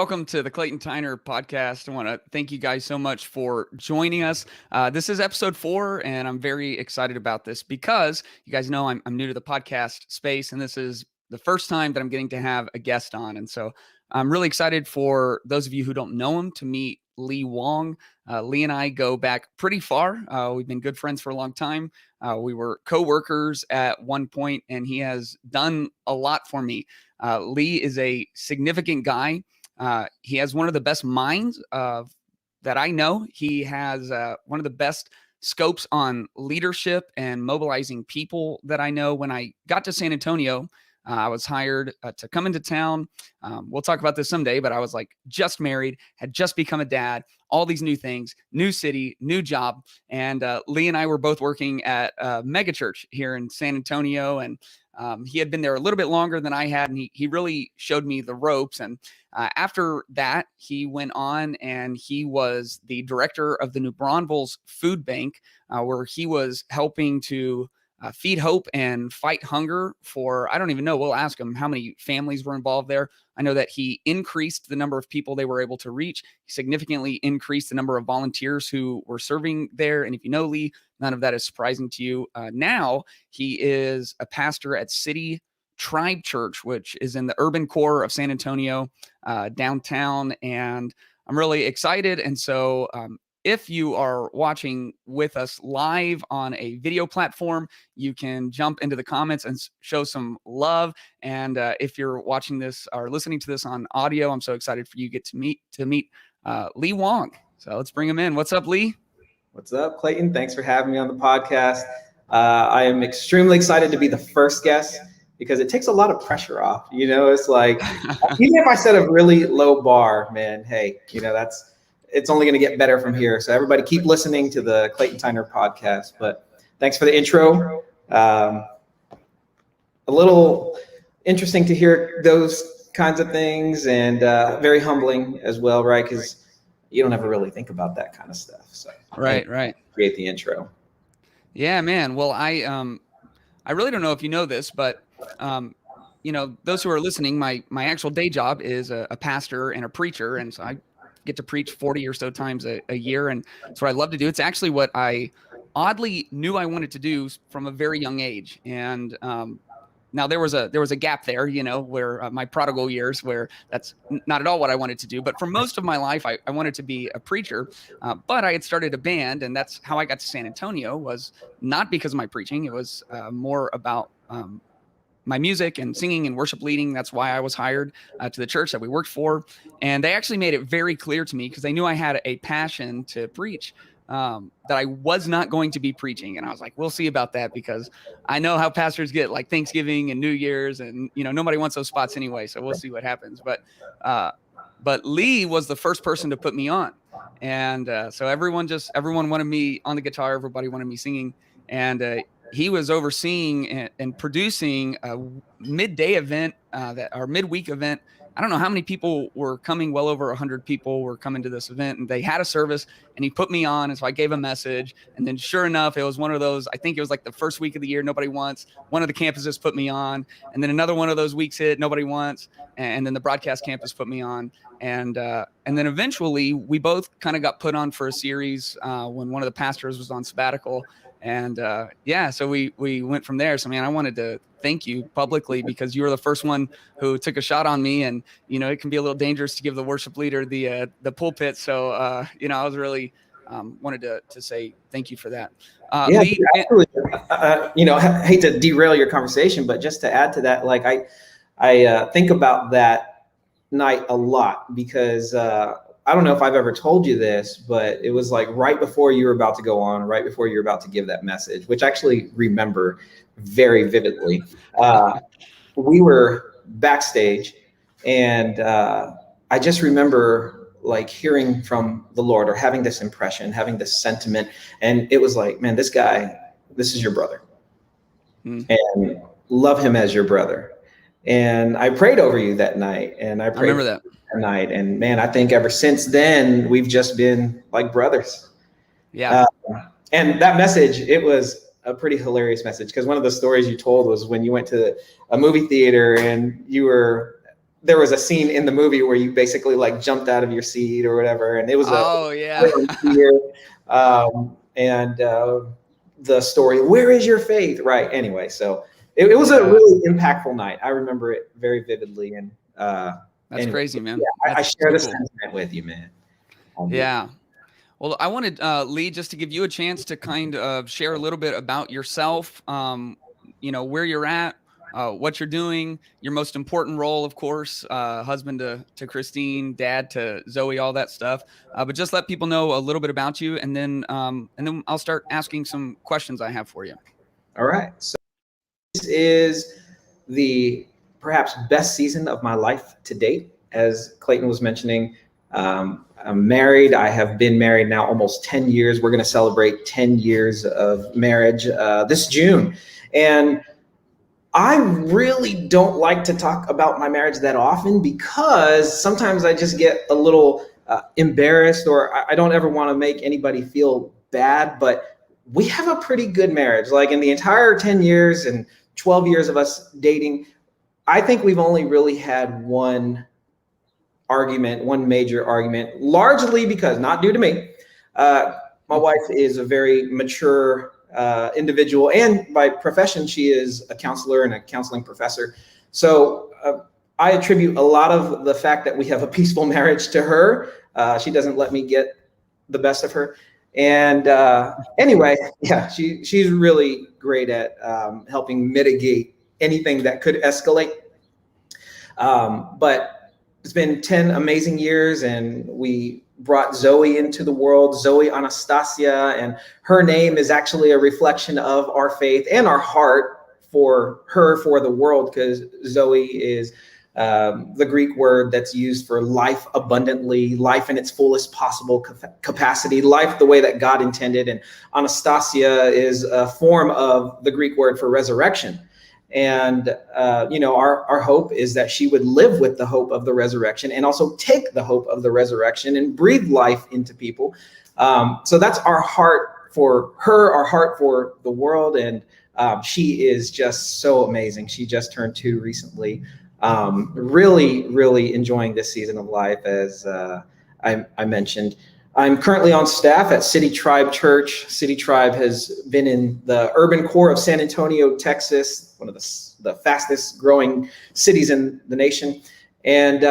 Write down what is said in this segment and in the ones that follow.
welcome to the Clayton Tyner podcast. I want to thank you guys so much for joining us. This is episode 4, and I'm very excited about this because you guys know I'm new to the podcast space, and this is the first time that I'm getting to have a guest on. And so I'm really excited for those of you who don't know him to meet Lee Wong. Lee and I go back pretty far. We've been good friends for a long time. We were co-workers at one point, and he has done a lot for me. Lee is a significant guy. He has one of the best minds that I know. He has one of the best scopes on leadership and mobilizing people that I know. When I got to San Antonio, I was hired to come into town. We'll talk about this someday, but I was like just married, had just become a dad, all these new things, new city, new job. And Lee and I were both working at MetaChurch here in San Antonio. And he had been there a little bit longer than I had, and he really showed me the ropes. And after that, he went on and he was the director of the New Braunfels Food Bank, where he was helping to feed hope and fight hunger for, I don't even know, we'll ask him how many families were involved there. I know that he increased the number of people they were able to reach. He significantly increased the number of volunteers who were serving there. And if you know Lee, none of that is surprising to you. Now he is a pastor at City Tribe Church, which is in the urban core of San Antonio, downtown. And I'm really excited. And so if you are watching with us live on a video platform, you can jump into the comments and show some love. And if you're watching this or listening to this on audio, I'm so excited for you to meet Lee Wong. So let's bring him in. What's up, Lee? What's up, Clayton? Thanks for having me on the podcast. I am extremely excited to be the first guest because it takes a lot of pressure off. You know, it's like, even if I set a really low bar, man, hey, you know, it's only going to get better from here. So everybody keep listening to the Clayton Tyner podcast. But thanks for the intro. A little interesting to hear those kinds of things, and very humbling as well, right? Because you don't ever really think about that kind of stuff. So right. Create the intro. Yeah, man. Well, I really don't know if you know this, but you know, those who are listening, my actual day job is a pastor and a preacher, and so I get to preach 40 or so times a year. And it's what I love to do. It's actually what I oddly knew I wanted to do from a very young age. And now there was a gap there, you know, where my prodigal years, where that's not at all what I wanted to do. But for most of my life, I wanted to be a preacher. But I had started a band, and that's how I got to San Antonio. Was not because of my preaching. It was more about my music and singing and worship leading. That's why I was hired to the church that we worked for. And they actually made it very clear to me, because they knew I had a passion to preach, that I was not going to be preaching. And I was like, we'll see about that, because I know how pastors get, like Thanksgiving and New Year's, and, you know, nobody wants those spots anyway. So we'll see what happens. But Lee was the first person to put me on. And so everyone wanted me on the guitar. Everybody wanted me singing. And he was overseeing and producing a midday event, our midweek event. I don't know how many people were coming. Well over 100 people were coming to this event, and they had a service, and he put me on. And so I gave a message, and then sure enough, it was one of those, I think it was like the first week of the year, nobody wants. One of the campuses put me on, and then another one of those weeks hit, nobody wants. And then the broadcast campus put me on. And then eventually we both kind of got put on for a series when one of the pastors was on sabbatical. And so we went from there. So, man, I wanted to thank you publicly, because you were the first one who took a shot on me. And, you know, it can be a little dangerous to give the worship leader the pulpit. So, you know, I was really wanted to say thank you for that. Lee, absolutely. You know, I hate to derail your conversation, but just to add to that, like I think about that night a lot, because I don't know if I've ever told you this, but it was like right before you were about to go on, right before you were about to give that message, which I actually remember very vividly. We were backstage, and I just remember like hearing from the Lord, or having this impression, having this sentiment. And it was like, man, this is your brother, and love him as your brother. And I prayed over you that night, and I remember that night. And man, I think ever since then, we've just been like brothers. Yeah. And that message, it was a pretty hilarious message, because one of the stories you told was when you went to a movie theater and you were there was a scene in the movie where you basically like jumped out of your seat or whatever, and it was yeah. And the story, where is your faith? Right. Anyway, so it was a really impactful night. I remember it very vividly, and that's anyway, crazy, man. Yeah, I share the sentiment with you, man. Yeah. Well, I wanted Lee just to give you a chance to kind of share a little bit about yourself. Where you're at, what you're doing, your most important role, of course, husband to Christine, dad to Zoe, all that stuff. But just let people know a little bit about you, and then I'll start asking some questions I have for you. All right. So this is the perhaps best season of my life to date. As Clayton was mentioning, I'm married. I have been married now almost 10 years. We're going to celebrate 10 years of marriage this June. And I really don't like to talk about my marriage that often, because sometimes I just get a little embarrassed, or I don't ever want to make anybody feel bad. But we have a pretty good marriage. Like in the entire 10 years and 12 years of us dating, I think we've only really had one major argument, largely because, not due to me. My wife is a very mature individual, and by profession, she is a counselor and a counseling professor. So I attribute a lot of the fact that we have a peaceful marriage to her. She doesn't let me get the best of her. And anyway, yeah, she's really great at helping mitigate anything that could escalate. But it's been 10 amazing years, and we brought Zoe into the world, Zoe Anastasia, and her name is actually a reflection of our faith and our heart for her, for the world, because Zoe is the Greek word that's used for life abundantly, life in its fullest possible capacity, life the way that God intended. And Anastasia is a form of the Greek word for resurrection. And, our hope is that she would live with the hope of the resurrection, and also take the hope of the resurrection and breathe life into people. So that's our heart for her, our heart for the world. And she is just so amazing. She just turned 2 recently. Really, really enjoying this season of life, as I mentioned. I'm currently on staff at City Tribe Church. City Tribe has been in the urban core of San Antonio, Texas, one of the fastest growing cities in the nation. And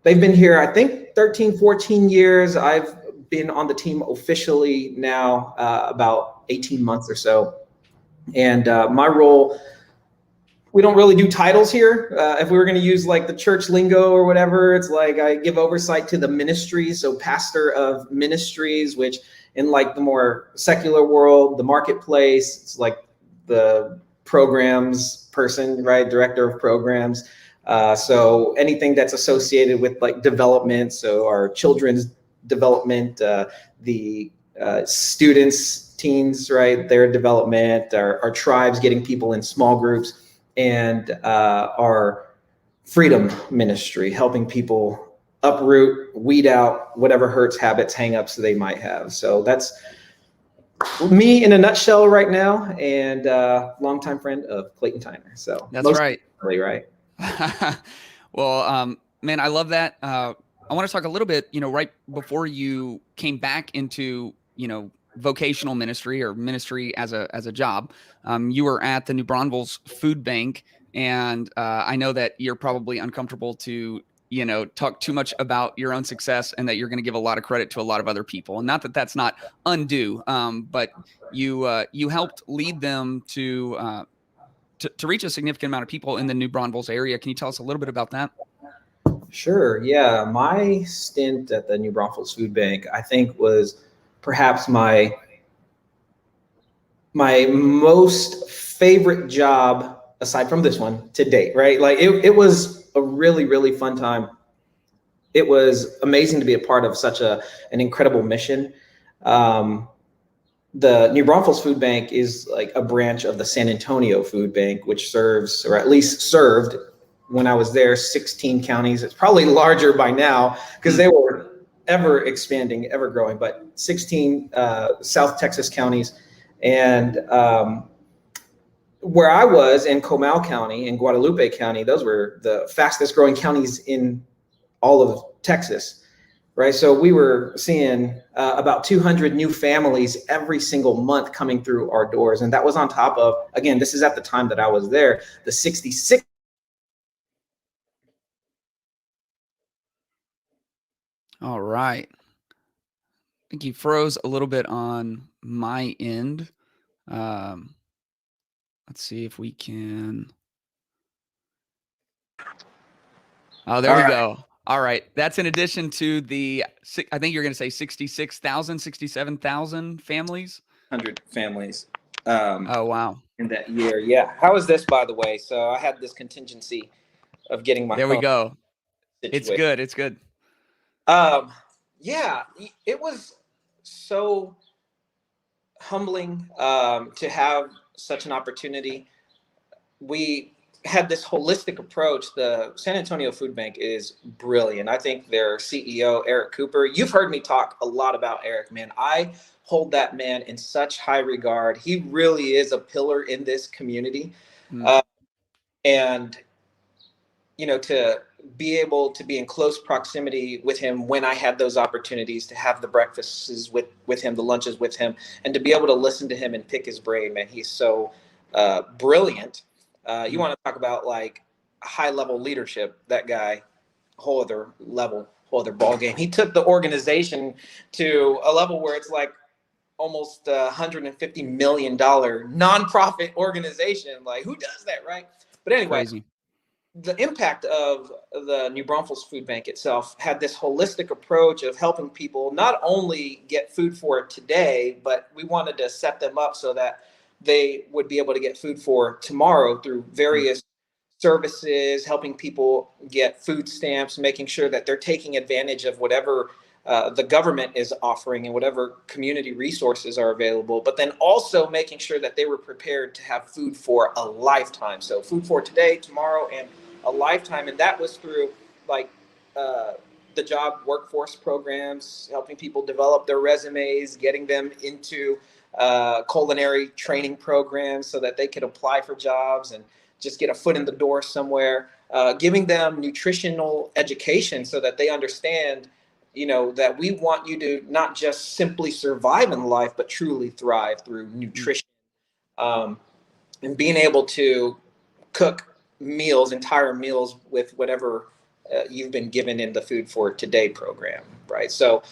they've been here, I think, 13, 14 years. I've been on the team officially now about 18 months or so. And my role, we don't really do titles here. If we were going to use like the church lingo or whatever, it's like I give oversight to the ministries. So pastor of ministries, which in like the more secular world, the marketplace, it's like the programs person, right? Director of programs. So anything that's associated with like development. So our children's development, the students, teens, right? Their development, our tribes, getting people in small groups. And our freedom ministry, helping people uproot, weed out whatever hurts, habits, hangups they might have. So that's me in a nutshell right now, and longtime friend of Clayton Tyner. So that's right. Right. Well, man, I love that. I want to talk a little bit, right before you came back into, vocational ministry or ministry as a job. You were at the New Braunfels Food Bank, and I know that you're probably uncomfortable to, talk too much about your own success, and that you're going to give a lot of credit to a lot of other people. And not that that's not undue, but you helped lead them to reach a significant amount of people in the New Braunfels area. Can you tell us a little bit about that? Sure. Yeah. My stint at the New Braunfels Food Bank, I think, was perhaps my most favorite job aside from this one to date, right? Like it was a really, really fun time. It was amazing to be a part of such an incredible mission. The New Braunfels Food Bank is like a branch of the San Antonio Food Bank, which serves, or at least served when I was there, 16 counties. It's probably larger by now because they were ever expanding, ever growing, but 16 South Texas counties. And where I was in Comal County and Guadalupe County, those were the fastest growing counties in all of Texas, right? So we were seeing about 200 new families every single month coming through our doors. And that was on top of, again, this is at the time that I was there, the 66. All right. I think he froze a little bit on my end. Let's see if we can. Oh, there we go. All right. That's in addition to the, I think you're going to say 66,000, 67,000 families. 100 families. Oh, wow. In that year. Yeah. How is this, by the way? So I had this contingency of getting my There we go. It's situated. good. It's good. Yeah, it was so humbling to have such an opportunity. We had this holistic approach. The San Antonio Food Bank is brilliant. I think their CEO, Eric Cooper, you've heard me talk a lot about Eric, man. I hold that man in such high regard. He really is a pillar in this community. And, you know, to be able to be in close proximity with him when I had those opportunities to have the breakfasts with him, the lunches with him, and to be able to listen to him and pick his brain, man, he's so brilliant. You want to talk about like high level leadership, that guy, whole other level, whole other ball game. He took the organization to a level where it's like almost $150 million nonprofit organization. Like, who does that, right? But anyway, Crazy. The impact of the New Braunfels Food Bank itself had this holistic approach of helping people not only get food for today, but we wanted to set them up so that they would be able to get food for tomorrow through various services, helping people get food stamps, making sure that they're taking advantage of whatever the government is offering and whatever community resources are available, but then also making sure that they were prepared to have food for a lifetime. So food for today, tomorrow, and a lifetime. And that was through like the job workforce programs, helping people develop their resumes, getting them into culinary training programs so that they could apply for jobs and just get a foot in the door somewhere, giving them nutritional education so that they understand, you know, that we want you to not just simply survive in life, but truly thrive through nutrition, and being able to cook meals, entire meals with whatever you've been given in the Food for Today program, right? So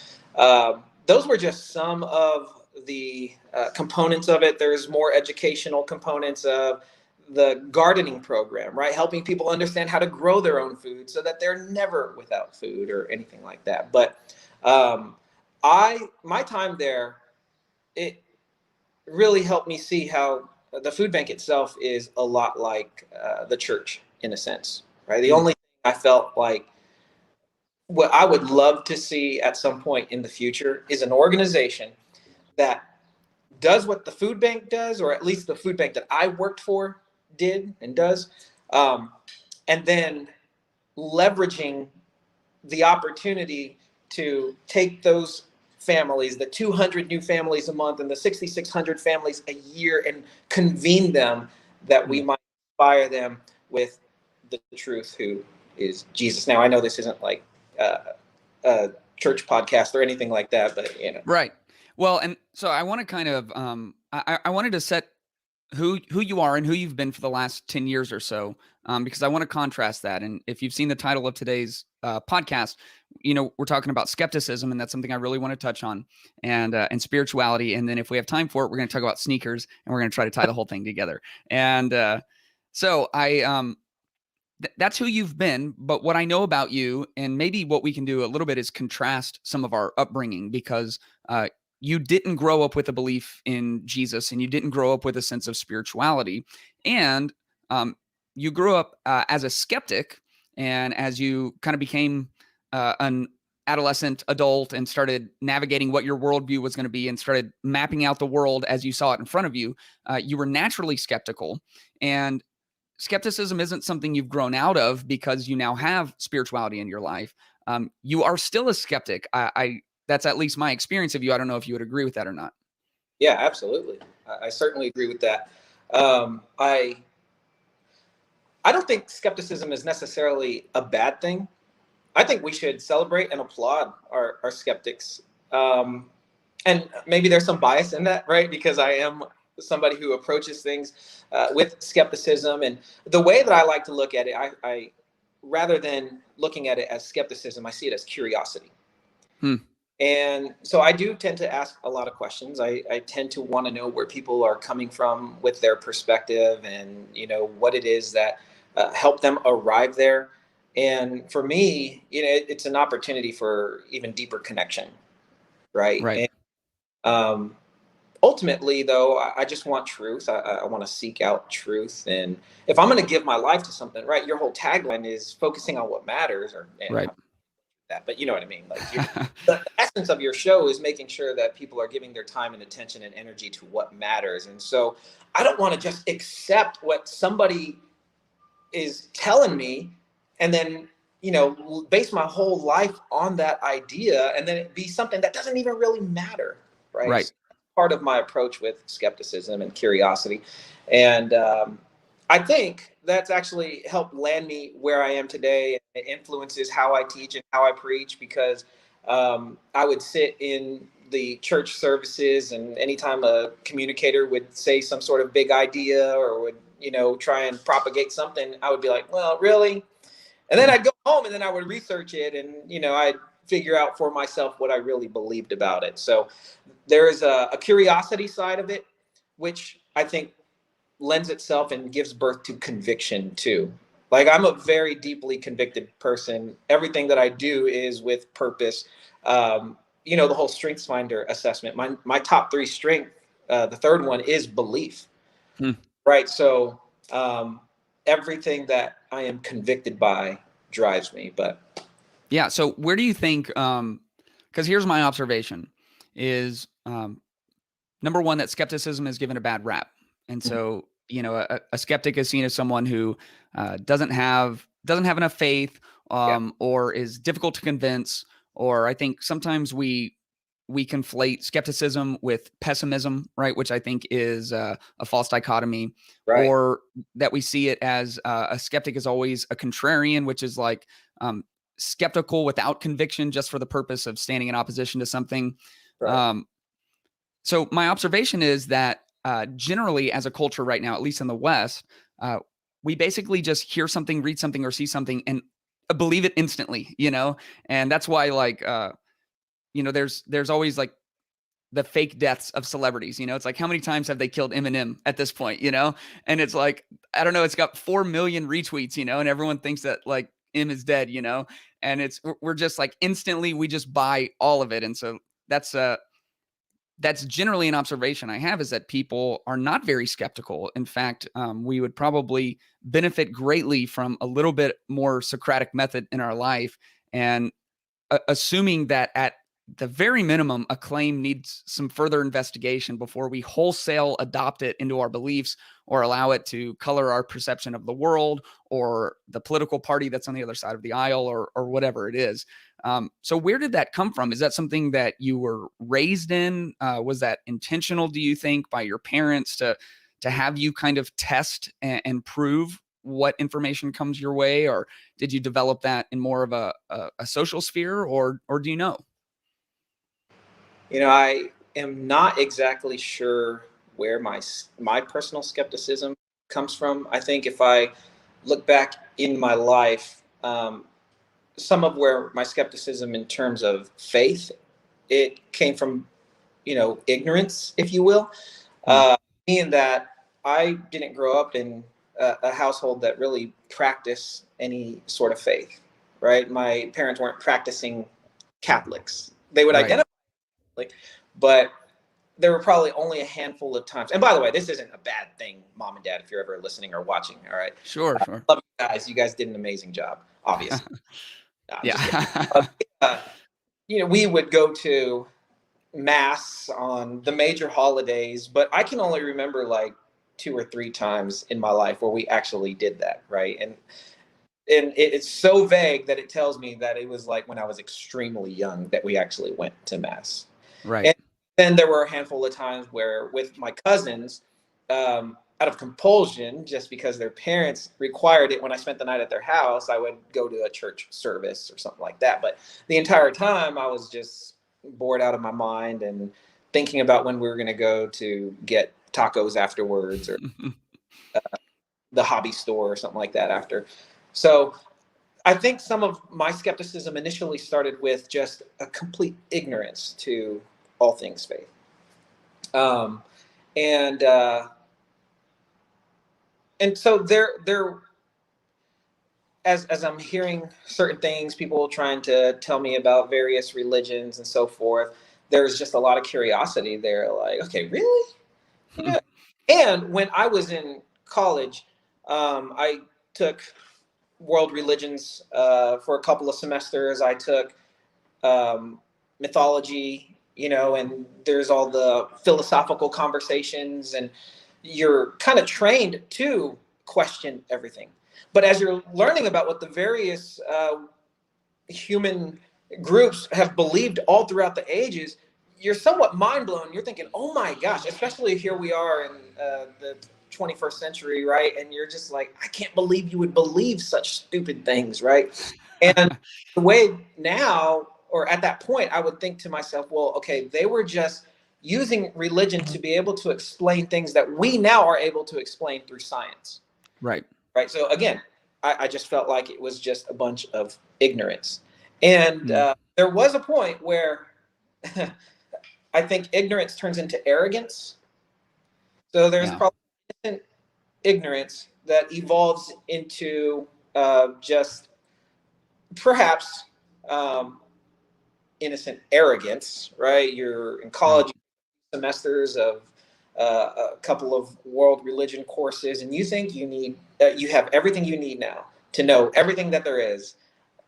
those were just some of the components of it. There's more educational components of the gardening program, right? Helping people understand how to grow their own food so that they're never without food or anything like that. But my time there, it really helped me see how the food bank itself is a lot like the church in a sense, right? The only thing I felt like what I would love to see at some point in the future is an organization that does what the food bank does, or at least the food bank that I worked for did and does, and then leveraging the opportunity to take those families, the 200 new families a month and the 6,600 families a year, and convene them that we might inspire them with the truth, who is Jesus. Now, I know this isn't like a church podcast or anything like that, but you know. Right. Well, and so I want to kind of, I wanted to set who you are and who you've been for the last 10 years or so, because I want to contrast that. And if you've seen the title of today's podcast, you know, we're talking about skepticism, and that's something I really want to touch on, and spirituality. And then if we have time for it, we're going to talk about sneakers, and we're going to try to tie the whole thing together. And so that's who you've been. But what I know about you, and maybe what we can do a little bit, is contrast some of our upbringing, because you didn't grow up with a belief in Jesus, and you didn't grow up with a sense of spirituality. And you grew up as a skeptic. And as you kind of became an adolescent adult and started navigating what your worldview was going to be and started mapping out the world as you saw it in front of you, you were naturally skeptical. And skepticism isn't something you've grown out of because you now have spirituality in your life. You are still a skeptic. That's at least my experience of you. I don't know if you would agree with that or not. Yeah, absolutely. I certainly agree with that. I don't think skepticism is necessarily a bad thing. I think we should celebrate and applaud our skeptics. And maybe there's some bias in that, right? Because I am somebody who approaches things with skepticism. And the way that I like to look at it, I rather than looking at it as skepticism, I see it as curiosity. And so I do tend to ask a lot of questions. I tend to want to know where people are coming from with their perspective, and what it is that helped them arrive there. And for me, it's an opportunity for even deeper connection, right? Right. And ultimately, though, I just want truth. I want to seek out truth. And if I'm going to give my life to something, right, your whole tagline is focusing on what matters, Right. that, but you know what I mean? Like the essence of your show is making sure that people are giving their time and attention and energy to what matters. And so I don't want to just accept what somebody is telling me and then, base my whole life on that idea and then it be something that doesn't even really matter. Right. So part of my approach with skepticism and curiosity. And I think that's actually helped land me where I am today. It influences how I teach and how I preach, because I would sit in the church services, and anytime a communicator would say some sort of big idea or would, try and propagate something, I would be like, well, really? And then I'd go home and then I would research it and, I'd figure out for myself what I really believed about it. So there is a curiosity side of it, which I think lends itself and gives birth to conviction too. Like, I'm a very deeply convicted person. Everything that I do is with purpose. The whole Strengths Finder assessment, my top 3 strength, the third one is belief. Right. So everything that I am convicted by drives me. But yeah. So where do you think, because here's my observation is, number one, that skepticism is given a bad rap. And so, a skeptic is seen as someone who doesn't have enough faith, or is difficult to convince. Or I think sometimes we conflate skepticism with pessimism, right? Which I think is a false dichotomy. Right. Or that we see it as a skeptic is always a contrarian, which is like skeptical without conviction, just for the purpose of standing in opposition to something. Right. So my observation is that generally, as a culture right now, at least in the West, we basically just hear something, read something, or see something and believe it instantly, and that's why, like, there's always like the fake deaths of celebrities. It's like, how many times have they killed Eminem at this point? And it's like, I don't know, it's got 4 million retweets, and everyone thinks that like M is dead, and we're just like instantly, we just buy all of it. And so that's generally an observation I have, is that people are not very skeptical. In fact, we would probably benefit greatly from a little bit more Socratic method in our life, and assuming that at the very minimum, a claim needs some further investigation before we wholesale adopt it into our beliefs or allow it to color our perception of the world or the political party that's on the other side of the aisle, or whatever it is. So where did that come from? Is that something that you were raised in? Was that intentional, do you think, by your parents to have you kind of test and prove what information comes your way? Or did you develop that in more of a social sphere, or do you know? I am not exactly sure where my personal skepticism comes from. I think if I look back in my life, some of where my skepticism in terms of faith, it came from, ignorance, if you will. Meaning that I didn't grow up in a household that really practiced any sort of faith, right? My parents weren't practicing Catholics. They would identify, but there were probably only a handful of times. And by the way, this isn't a bad thing, Mom and Dad, if you're ever listening or watching. All right. Sure. Love you guys. You guys did an amazing job, obviously. Yeah. We would go to mass on the major holidays, but I can only remember like 2 or 3 times in my life where we actually did that. Right. And it's so vague that it tells me that it was like when I was extremely young that we actually went to mass. Right. And then there were a handful of times where with my cousins, out of compulsion, just because their parents required it. When I spent the night at their house, I would go to a church service or something like that. But the entire time I was just bored out of my mind and thinking about when we were going to go to get tacos afterwards, or the hobby store or something like that after. So I think some of my skepticism initially started with just a complete ignorance to all things faith. And so there, as I'm hearing certain things, people trying to tell me about various religions and so forth, there's just a lot of curiosity there. Like, okay, really? Yeah. And when I was in college, I took world religions for a couple of semesters. I took mythology, and there's all the philosophical conversations, and you're kind of trained to question everything. But as you're learning about what the various human groups have believed all throughout the ages, you're somewhat mind blown. You're thinking, oh my gosh, especially here we are in the 21st century, right? And you're just like, I can't believe you would believe such stupid things, right? And the way now, or at that point, I would think to myself, well, okay, they were just using religion to be able to explain things that we now are able to explain through science. Right. Right. So again, I just felt like it was just a bunch of ignorance. And there was a point where I think ignorance turns into arrogance. So there's probably ignorance that evolves into just perhaps innocent arrogance, right? You're in college semesters of a couple of world religion courses, and you think you have everything you need now to know everything that there is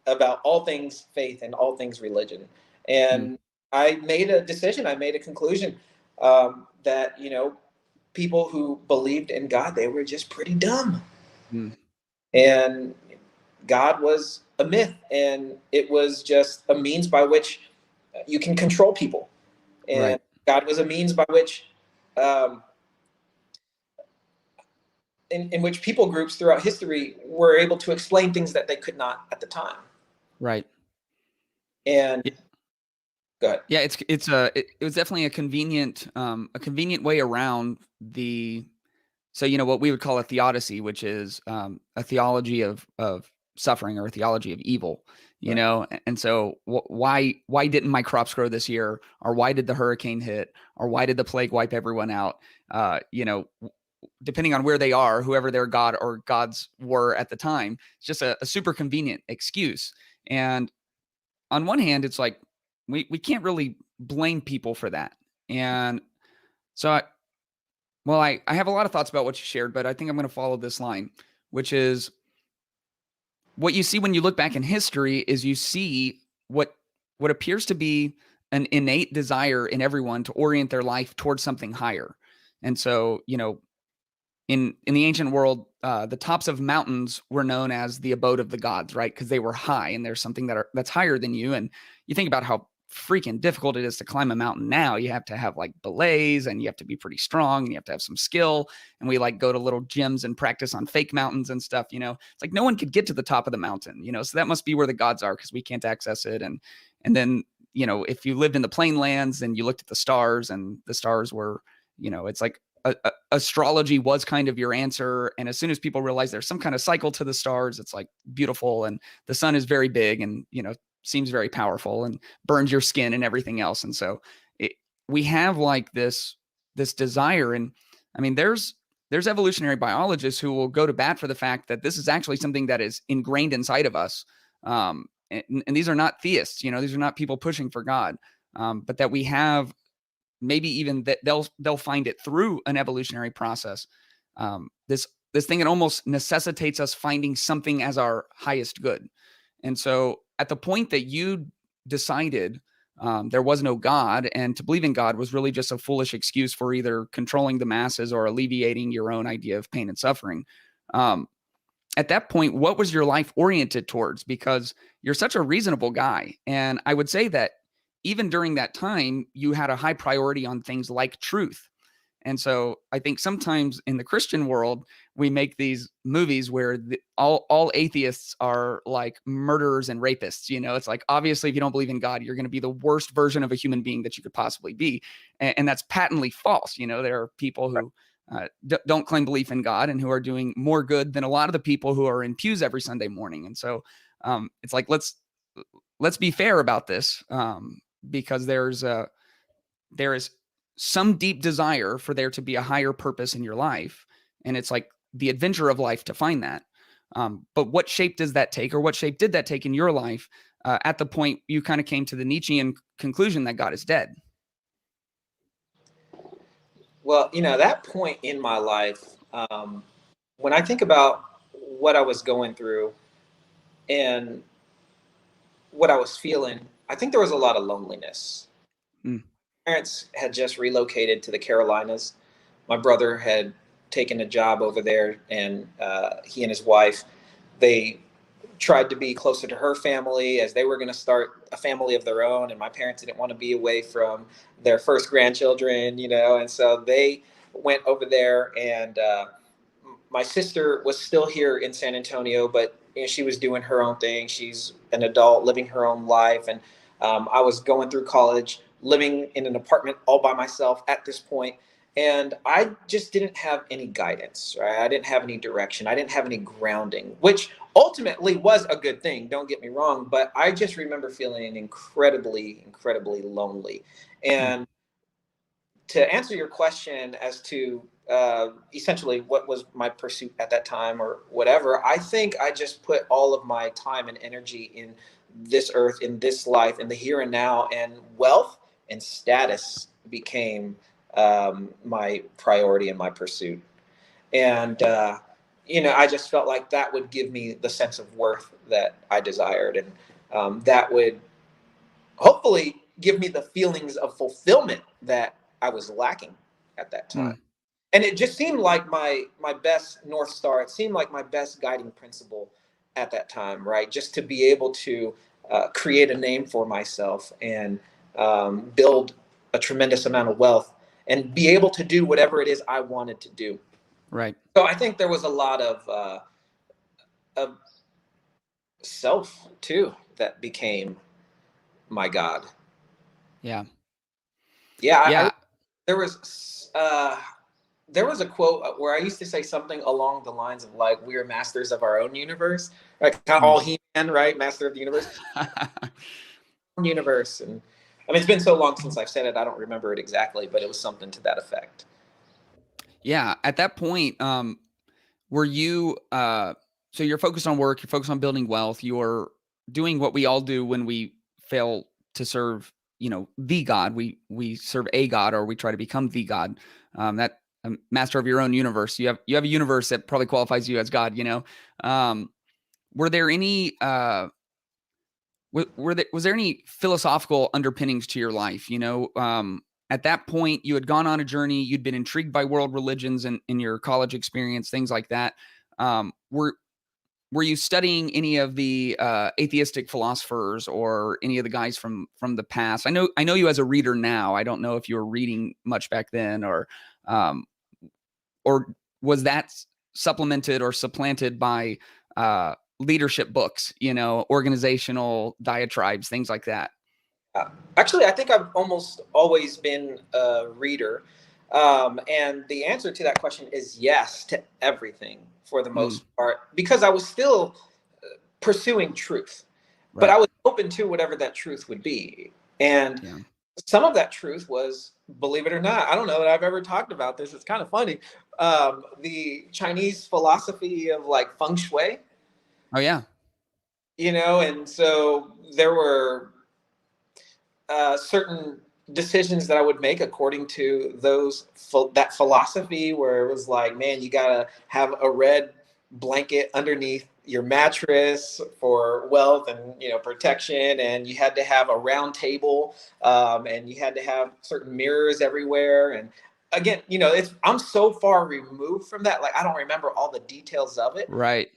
about all things faith and all things religion. And I made a decision, I made a conclusion that, people who believed in God, they were just pretty dumb. And God was a myth, and it was just a means by which you can control people. And God was a means by which in which people groups throughout history were able to explain things that they could not at the time. Right. And go ahead. Yeah, it was definitely a convenient way around what we would call a theodicy, which is a theology of suffering, or a theology of evil, you know? And so why didn't my crops grow this year? Or why did the hurricane hit? Or why did the plague wipe everyone out? Depending on where they are, whoever their god or gods were at the time, it's just a super convenient excuse. And on one hand, it's like, we can't really blame people for that. And so I have a lot of thoughts about what you shared, but I think I'm going to follow this line, which is what you see when you look back in history is you see what appears to be an innate desire in everyone to orient their life towards something higher. And so, in the ancient world, the tops of mountains were known as the abode of the gods, right? Because they were high, and there's something that's higher than you. And you think about how freaking difficult it is to climb a mountain now. You have to have like belays, and you have to be pretty strong, and you have to have some skill. And we like go to little gyms and practice on fake mountains and stuff. It's like no one could get to the top of the mountain. So that must be where the gods are, because we can't access it. And then if you lived in the plain lands and you looked at the stars, and the stars were, it's like astrology was kind of your answer. And as soon as people realize there's some kind of cycle to the stars, it's like beautiful, and the sun is very big, and seems very powerful, and burns your skin and everything else. And so we have like this desire. And I mean, there's evolutionary biologists who will go to bat for the fact that this is actually something that is ingrained inside of us. And these are not theists, these are not people pushing for God, but that we have, maybe even that they'll find it through an evolutionary process. This thing, it almost necessitates us finding something as our highest good. And so at the point that you decided there was no God, and to believe in God was really just a foolish excuse for either controlling the masses or alleviating your own idea of pain and suffering. At that point, what was your life oriented towards? Because you're such a reasonable guy. And I would say that even during that time, you had a high priority on things like truth. And so I think sometimes in the Christian world, we make these movies where all atheists are like murderers and rapists. It's like, obviously, if you don't believe in God, you're going to be the worst version of a human being that you could possibly be. And that's patently false. There are people who don't claim belief in God and who are doing more good than a lot of the people who are in pews every Sunday morning. And so it's like, let's be fair about this, because there is some deep desire for there to be a higher purpose in your life. And it's like the adventure of life to find that. But what shape does that take, or what shape did that take in your life at the point you kind of came to the Nietzschean conclusion that God is dead? Well, that point in my life, when I think about what I was going through and what I was feeling, I think there was a lot of loneliness. Mm. Parents had just relocated to the Carolinas. My brother had taken a job over there, and he and his wife, they tried to be closer to her family as they were going to start a family of their own. And my parents didn't want to be away from their first grandchildren, and so they went over there. And my sister was still here in San Antonio, but she was doing her own thing. She's an adult living her own life. And I was going through college, living in an apartment all by myself at this point. And I just didn't have any guidance, right? I didn't have any direction. I didn't have any grounding, which ultimately was a good thing. Don't get me wrong. But I just remember feeling incredibly, incredibly lonely. And to answer your question as to essentially what was my pursuit at that time or whatever, I think I just put all of my time and energy in this earth, in this life, in the here and now, and wealth and status became my priority and my pursuit. And, I just felt like that would give me the sense of worth that I desired. And that would hopefully give me the feelings of fulfillment that I was lacking at that time. And it just seemed like my best North Star. It seemed like my best guiding principle at that time, right? Just to be able to create a name for myself and build a tremendous amount of wealth and be able to do whatever it is I wanted to do. Right. So I think there was a lot of self too that became my God. Yeah. Yeah. There was a quote where I used to say something along the lines of like, we are masters of our own universe, like kind of all He-Man, right? Master of the universe. Universe. And I mean, it's been so long since I've said it, I don't remember it exactly, but it was something to that effect. Yeah. At that point, were you, so you're focused on work, you're focused on building wealth, you're doing what we all do when we fail to serve, the God. We serve a God, or we try to become the God. That master of your own universe. You have a universe that probably qualifies you as God. Were there any was there any philosophical underpinnings to your life? At that point, you had gone on a journey. You'd been intrigued by world religions in your college experience, things like that. Were you studying any of the atheistic philosophers or any of the guys from the past? I know you as a reader now. I don't know if you were reading much back then, or was that supplemented or supplanted by leadership books, organizational diatribes, things like that? Actually, I think I've almost always been a reader. And the answer to that question is yes to everything for the most part, because I was still pursuing truth, but I was open to whatever that truth would be. And some of that truth was, believe it or not, I don't know that I've ever talked about this. It's kind of funny. The Chinese philosophy of like feng shui. Oh, yeah. And so there were certain decisions that I would make according to that philosophy, where it was like, man, you gotta have a red blanket underneath your mattress for wealth and protection, and you had to have a round table, and you had to have certain mirrors everywhere. And again, I'm so far removed from that, like I don't remember all the details of it. Right.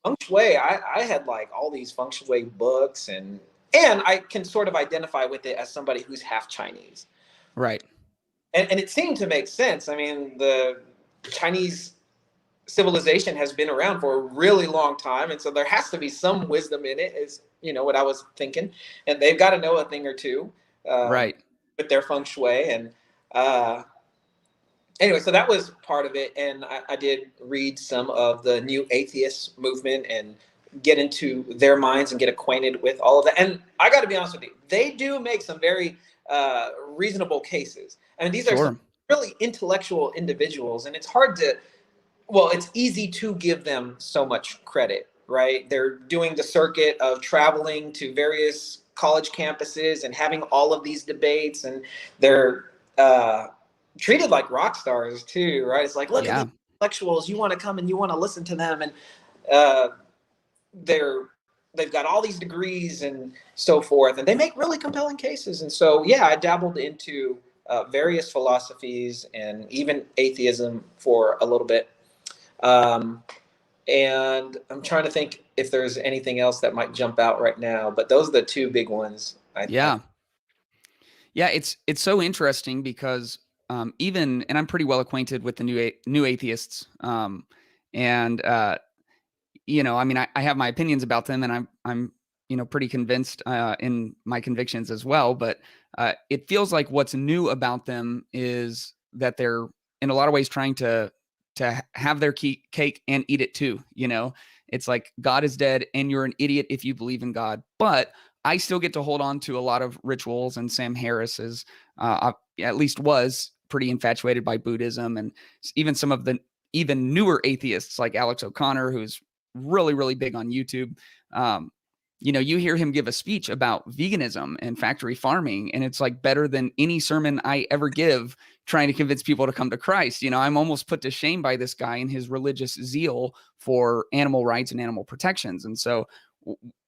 Feng shui, I had like all these feng shui books, and I can sort of identify with it as somebody who's half Chinese. Right. and it seemed to make sense. I mean, the Chinese civilization has been around for a really long time, and so there has to be some wisdom in it, is what I was thinking. And they've got to know a thing or two, Right. with their feng shui. And anyway, so that was part of it. And I did read some of the new atheist movement and get into their minds and get acquainted with all of that. And I got to be honest with you, they do make some very reasonable cases. I mean, these are some really intellectual individuals, and it's hard to, well, it's easy to give them so much credit, right? They're doing the circuit of traveling to various college campuses and having all of these debates, and they're treated like rock stars too, right? It's like, look at these intellectuals, you want to come and you want to listen to them, and they've got all these degrees and so forth, and they make really compelling cases. And so, yeah, I dabbled into various philosophies and even atheism for a little bit. And I'm trying to think if there's anything else that might jump out right now, but those are the two big ones. Yeah, it's so interesting because and I'm pretty well acquainted with the new atheists. And I mean, I have my opinions about them, and I'm pretty convinced in my convictions as well. But it feels like what's new about them is that they're in a lot of ways trying to have their cake and eat it too. It's like God is dead and you're an idiot if you believe in God. But I still get to hold on to a lot of rituals, and Sam Harris is at least was pretty infatuated by Buddhism, and even some of the even newer atheists like Alex O'Connor, who's really, really big on YouTube. You hear him give a speech about veganism and factory farming, and it's like better than any sermon I ever give trying to convince people to come to Christ. I'm almost put to shame by this guy and his religious zeal for animal rights and animal protections. And so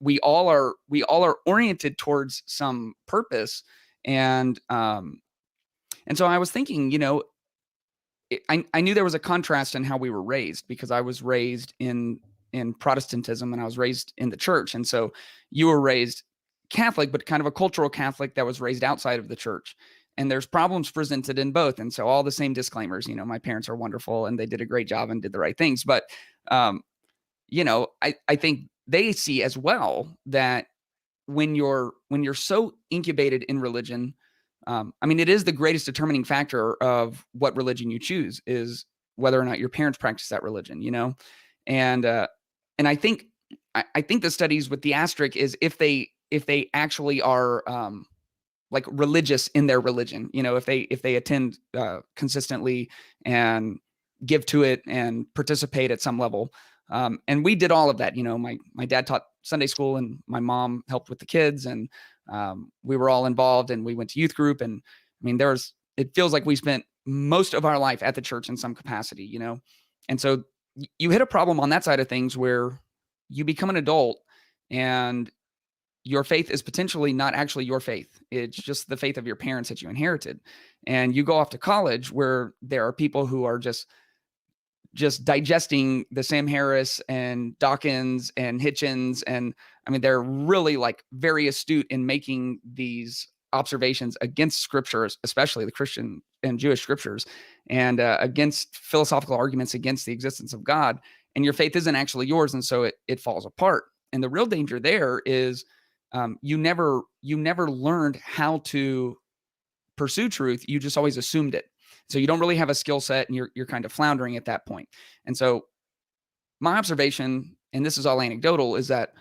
we all are oriented towards some purpose. And so I was thinking, I knew there was a contrast in how we were raised, because I was raised in Protestantism and I was raised in the church. And so you were raised Catholic, but kind of a cultural Catholic that was raised outside of the church. And there's problems presented in both. And so all the same disclaimers, my parents are wonderful and they did a great job and did the right things. But, I think they see as well that when you're so incubated in religion, it is the greatest determining factor of what religion you choose, is whether or not your parents practice that religion, and I think the studies with the asterisk is if they actually are like religious in their religion, if they attend consistently and give to it and participate at some level. And we did all of that. My dad taught Sunday school and my mom helped with the kids, and we were all involved, and we went to youth group. And it feels like we spent most of our life at the church in some capacity, and so you hit a problem on that side of things where you become an adult and your faith is potentially not actually your faith. It's just the faith of your parents that you inherited. And you go off to college where there are people who are just digesting the Sam Harris and Dawkins and Hitchens. And they're really like very astute in making these observations against scriptures, especially the Christian and Jewish scriptures, and against philosophical arguments against the existence of God. And your faith isn't actually yours. And so it falls apart. And the real danger there is you never learned how to pursue truth. You just always assumed it. So you don't really have a skill set, and you're kind of floundering at that point. And so my observation, and this is all anecdotal, is that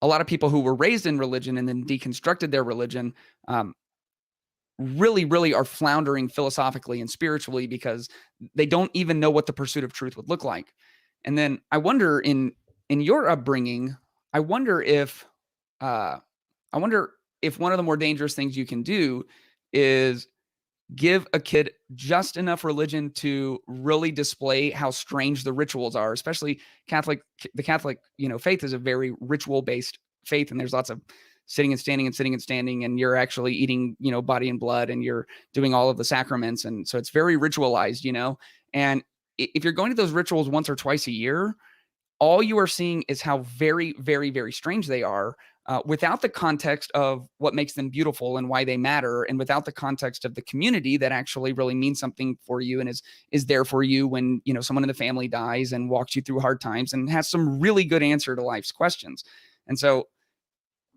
a lot of people who were raised in religion and then deconstructed their religion really, really are floundering philosophically and spiritually because they don't even know what the pursuit of truth would look like. And then I wonder in your upbringing, I wonder if one of the more dangerous things you can do is give a kid just enough religion to really display how strange the rituals are, especially the Catholic, faith is a very ritual based faith. And there's lots of sitting and standing, and you're actually eating, body and blood, and you're doing all of the sacraments. And so it's very ritualized, and if you're going to those rituals once or twice a year, all you are seeing is how very, very, very strange they are. without the context of what makes them beautiful and why they matter, and without the context of the community that actually really means something for you and is there for you when, you know, someone in the family dies and walks you through hard times and has some really good answer to life's questions. And so,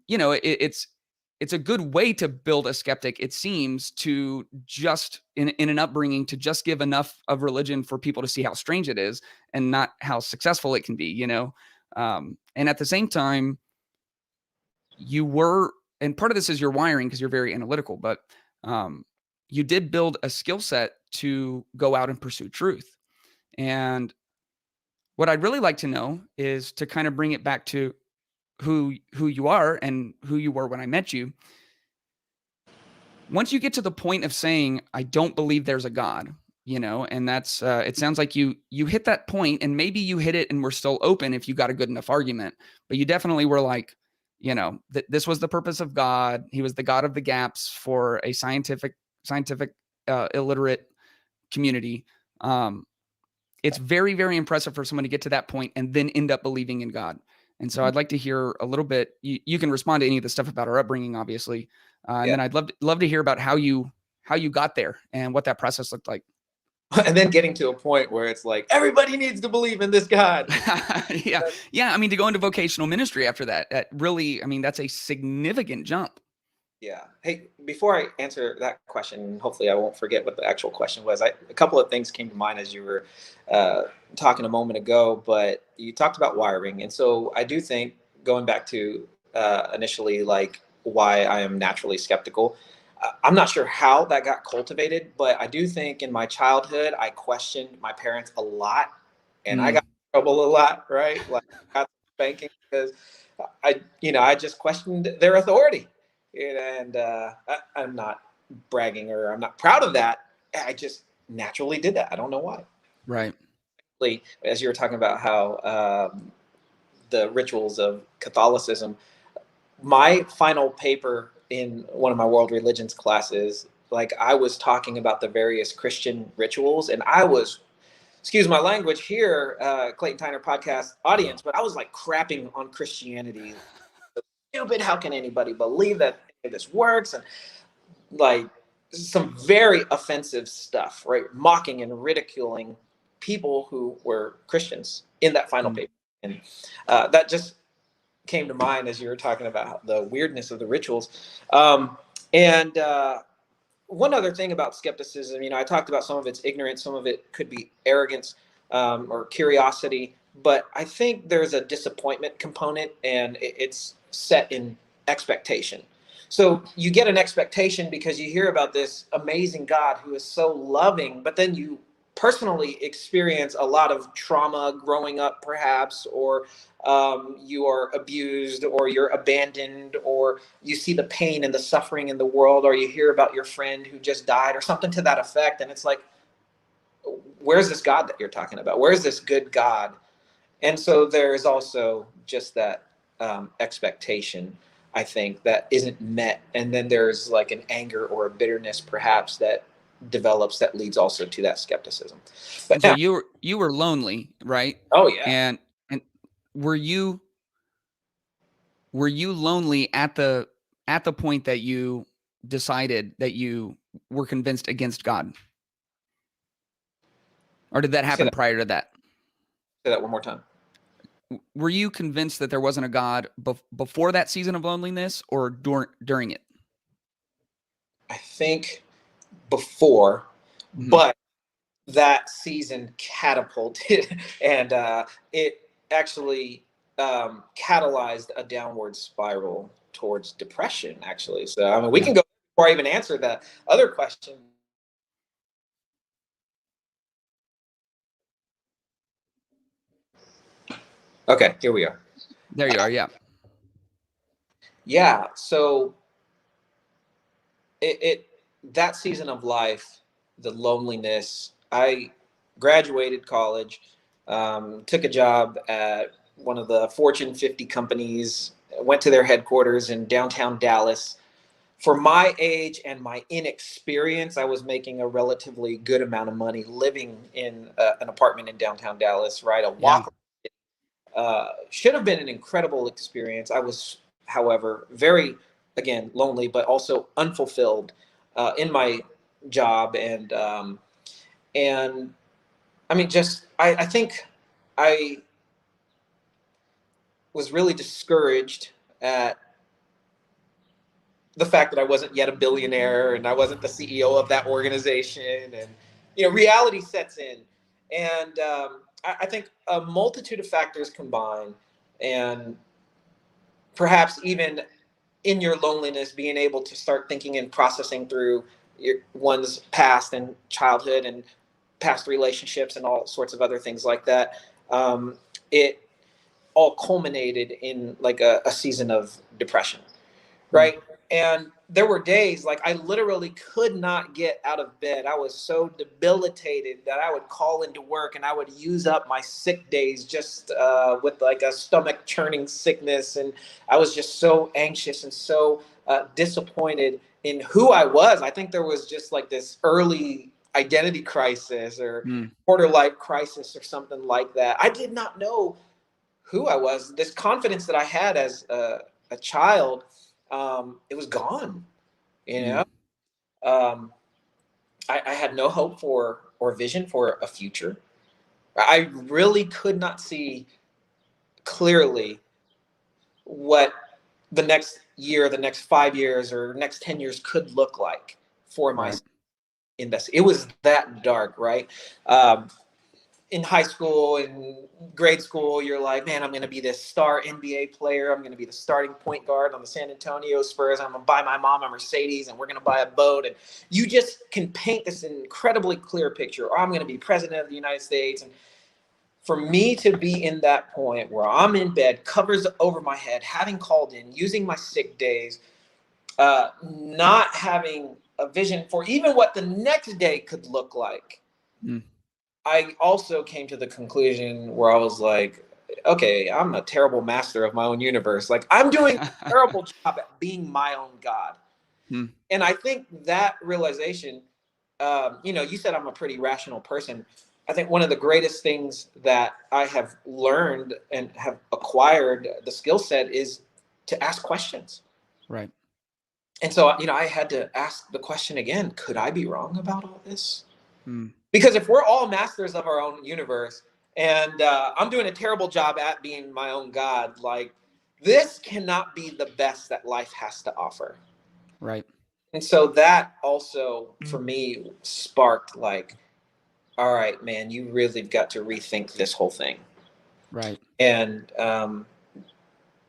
you know, it's a good way to build a skeptic, it seems, to just in an upbringing to just give enough of religion for people to see how strange it is and not how successful it can be, you know. And at the same time, you were, and part of this is your wiring because you're very analytical, but you did build a skill set to go out and pursue truth. And what I'd really like to know is to kind of bring it back to who you are and who you were when I met you. Once you get to the point of saying, I don't believe there's a God, you know, and that's, it sounds like you hit that point, and maybe you hit it and we're still open if you got a good enough argument, but you definitely were like, you know, this was the purpose of God. He was the God of the gaps for a scientific, illiterate community. It's very, very impressive for someone to get to that point and then end up believing in God. And so I'd like to hear a little bit. You can respond to any of the stuff about our upbringing, obviously, and then I'd love to hear about how you got there and what that process looked like. And then getting to a point where it's like, everybody needs to believe in this God. Yeah. I mean, to go into vocational ministry after that really, I mean, that's a significant jump. Yeah. Hey, before I answer that question, hopefully I won't forget what the actual question was. A couple of things came to mind as you were talking a moment ago, but you talked about wiring. And so I do think, going back to initially, like, why I am naturally skeptical, I'm not sure how that got cultivated, but I do think in my childhood, I questioned my parents a lot, and I got in trouble a lot, right? Like, I got spanking because I just questioned their authority. And I'm not bragging, or I'm not proud of that. I just naturally did that. I don't know why. Right. As you were talking about how the rituals of Catholicism, my final paper in one of my world religions classes, like, I was talking about the various Christian rituals, and I was, excuse my language here, Clayton Tyner podcast audience, but I was like crapping on Christianity. Stupid, how can anybody believe that this works? And like, some very offensive stuff, right? Mocking and ridiculing people who were Christians in that final paper. And that just came to mind as you were talking about the weirdness of the rituals. And one other thing about skepticism, I talked about some of its ignorance, some of it could be arrogance or curiosity, but I think there's a disappointment component, and it's set in expectation. So you get an expectation because you hear about this amazing God who is so loving, but then you personally experience a lot of trauma growing up, perhaps, or you are abused, or you're abandoned, or you see the pain and the suffering in the world, or you hear about your friend who just died, or something to that effect. And it's like, where's this God that you're talking about? Where's this good God? And so there is also just that expectation, I think, that isn't met. And then there's like an anger or a bitterness, perhaps, that develops that leads also to that skepticism. But so you were lonely, right? Oh yeah. And were you lonely at the point that you decided that you were convinced against God? Or did that happen prior to that? Say that one more time. Were you convinced that there wasn't a God before that season of loneliness, or during it? I think before, but that season catapulted and it actually catalyzed a downward spiral towards depression, actually. So, I mean, we can go before I even answer the other question. Okay, here we are. There you are. Yeah. Yeah. So that season of life, the loneliness, I graduated college, took a job at one of the Fortune 50 companies, went to their headquarters in downtown Dallas. For my age and my inexperience, I was making a relatively good amount of money living in an apartment in downtown Dallas, right? A walk should have been an incredible experience. I was however, very, again, lonely, but also unfulfilled in my job. And I mean, I think I was really discouraged at the fact that I wasn't yet a billionaire and I wasn't the CEO of that organization. And, reality sets in. And I think a multitude of factors combine, and perhaps even in your loneliness, being able to start thinking and processing through one's past and childhood and past relationships and all sorts of other things like that. It all culminated in like a season of depression. Right. And there were days like I literally could not get out of bed. I was so debilitated that I would call into work and I would use up my sick days just with like a stomach churning sickness. And I was just so anxious and so disappointed in who I was. I think there was just like this early identity crisis or quarter life crisis or something like that. I did not know who I was. This confidence that I had as a child, it was gone. I had no hope for or vision for a future. I really could not see clearly what the next year, the next 5 years, or next 10 years could look like for my invest. It was that dark, right? In high school and grade school, you're like, man, I'm going to be this star NBA player. I'm going to be the starting point guard on the San Antonio Spurs. I'm going to buy my mom a Mercedes and we're going to buy a boat. And you just can paint this incredibly clear picture. Or I'm going to be president of the United States. And for me to be in that point where I'm in bed, covers over my head, having called in, using my sick days, not having a vision for even what the next day could look like. I also came to the conclusion where I was like, okay, I'm a terrible master of my own universe. Like I'm doing a terrible job at being my own God. And I think that realization, you said I'm a pretty rational person. I think one of the greatest things that I have learned and have acquired the skill set is to ask questions. Right. And so, I had to ask the question again, could I be wrong about all this? Because if we're all masters of our own universe and I'm doing a terrible job at being my own God, like this cannot be the best that life has to offer. Right. And so that also for me sparked like, all right, man, you really got to rethink this whole thing. Right. And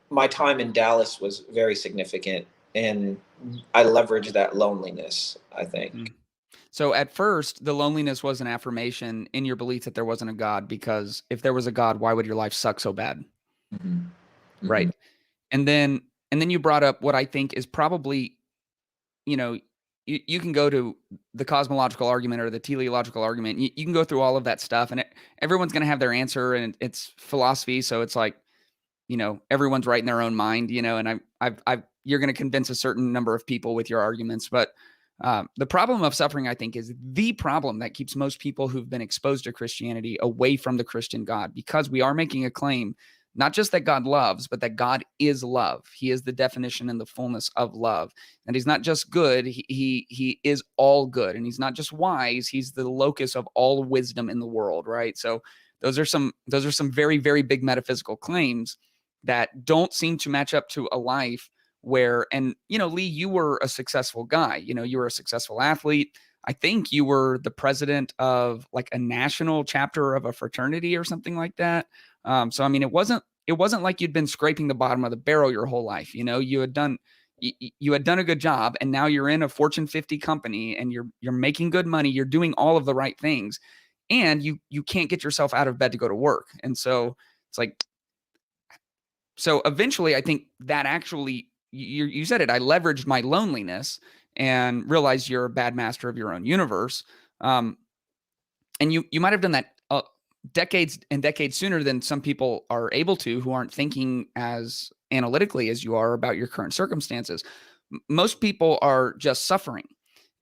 my time in Dallas was very significant, and I leveraged that loneliness, I think. So at first, the loneliness was an affirmation in your belief that there wasn't a God, because if there was a God, why would your life suck so bad? Right. And then you brought up what I think is probably, you can go to the cosmological argument or the teleological argument. You can go through all of that stuff, and everyone's going to have their answer, and it's philosophy. So it's like, everyone's right in their own mind, and you're going to convince a certain number of people with your arguments. But the problem of suffering, I think, is the problem that keeps most people who've been exposed to Christianity away from the Christian God, because we are making a claim, not just that God loves, but that God is love. He is the definition and the fullness of love. And he's not just good, he is all good. And he's not just wise, he's the locus of all wisdom in the world, right? So those are some very, very big metaphysical claims that don't seem to match up to a life where, and Lee, you were a successful guy. You were a successful athlete. I think you were the president of like a national chapter of a fraternity or something like that. So I mean, it wasn't like you'd been scraping the bottom of the barrel your whole life. You had done a good job, and now you're in a Fortune 50 company, and you're making good money. You're doing all of the right things, and you can't get yourself out of bed to go to work. And so it's like, so eventually, I think that actually, you said it, I leveraged my loneliness and realized you're a bad master of your own universe. And you might have done that decades and decades sooner than some people are able to, who aren't thinking as analytically as you are about your current circumstances. Most people are just suffering,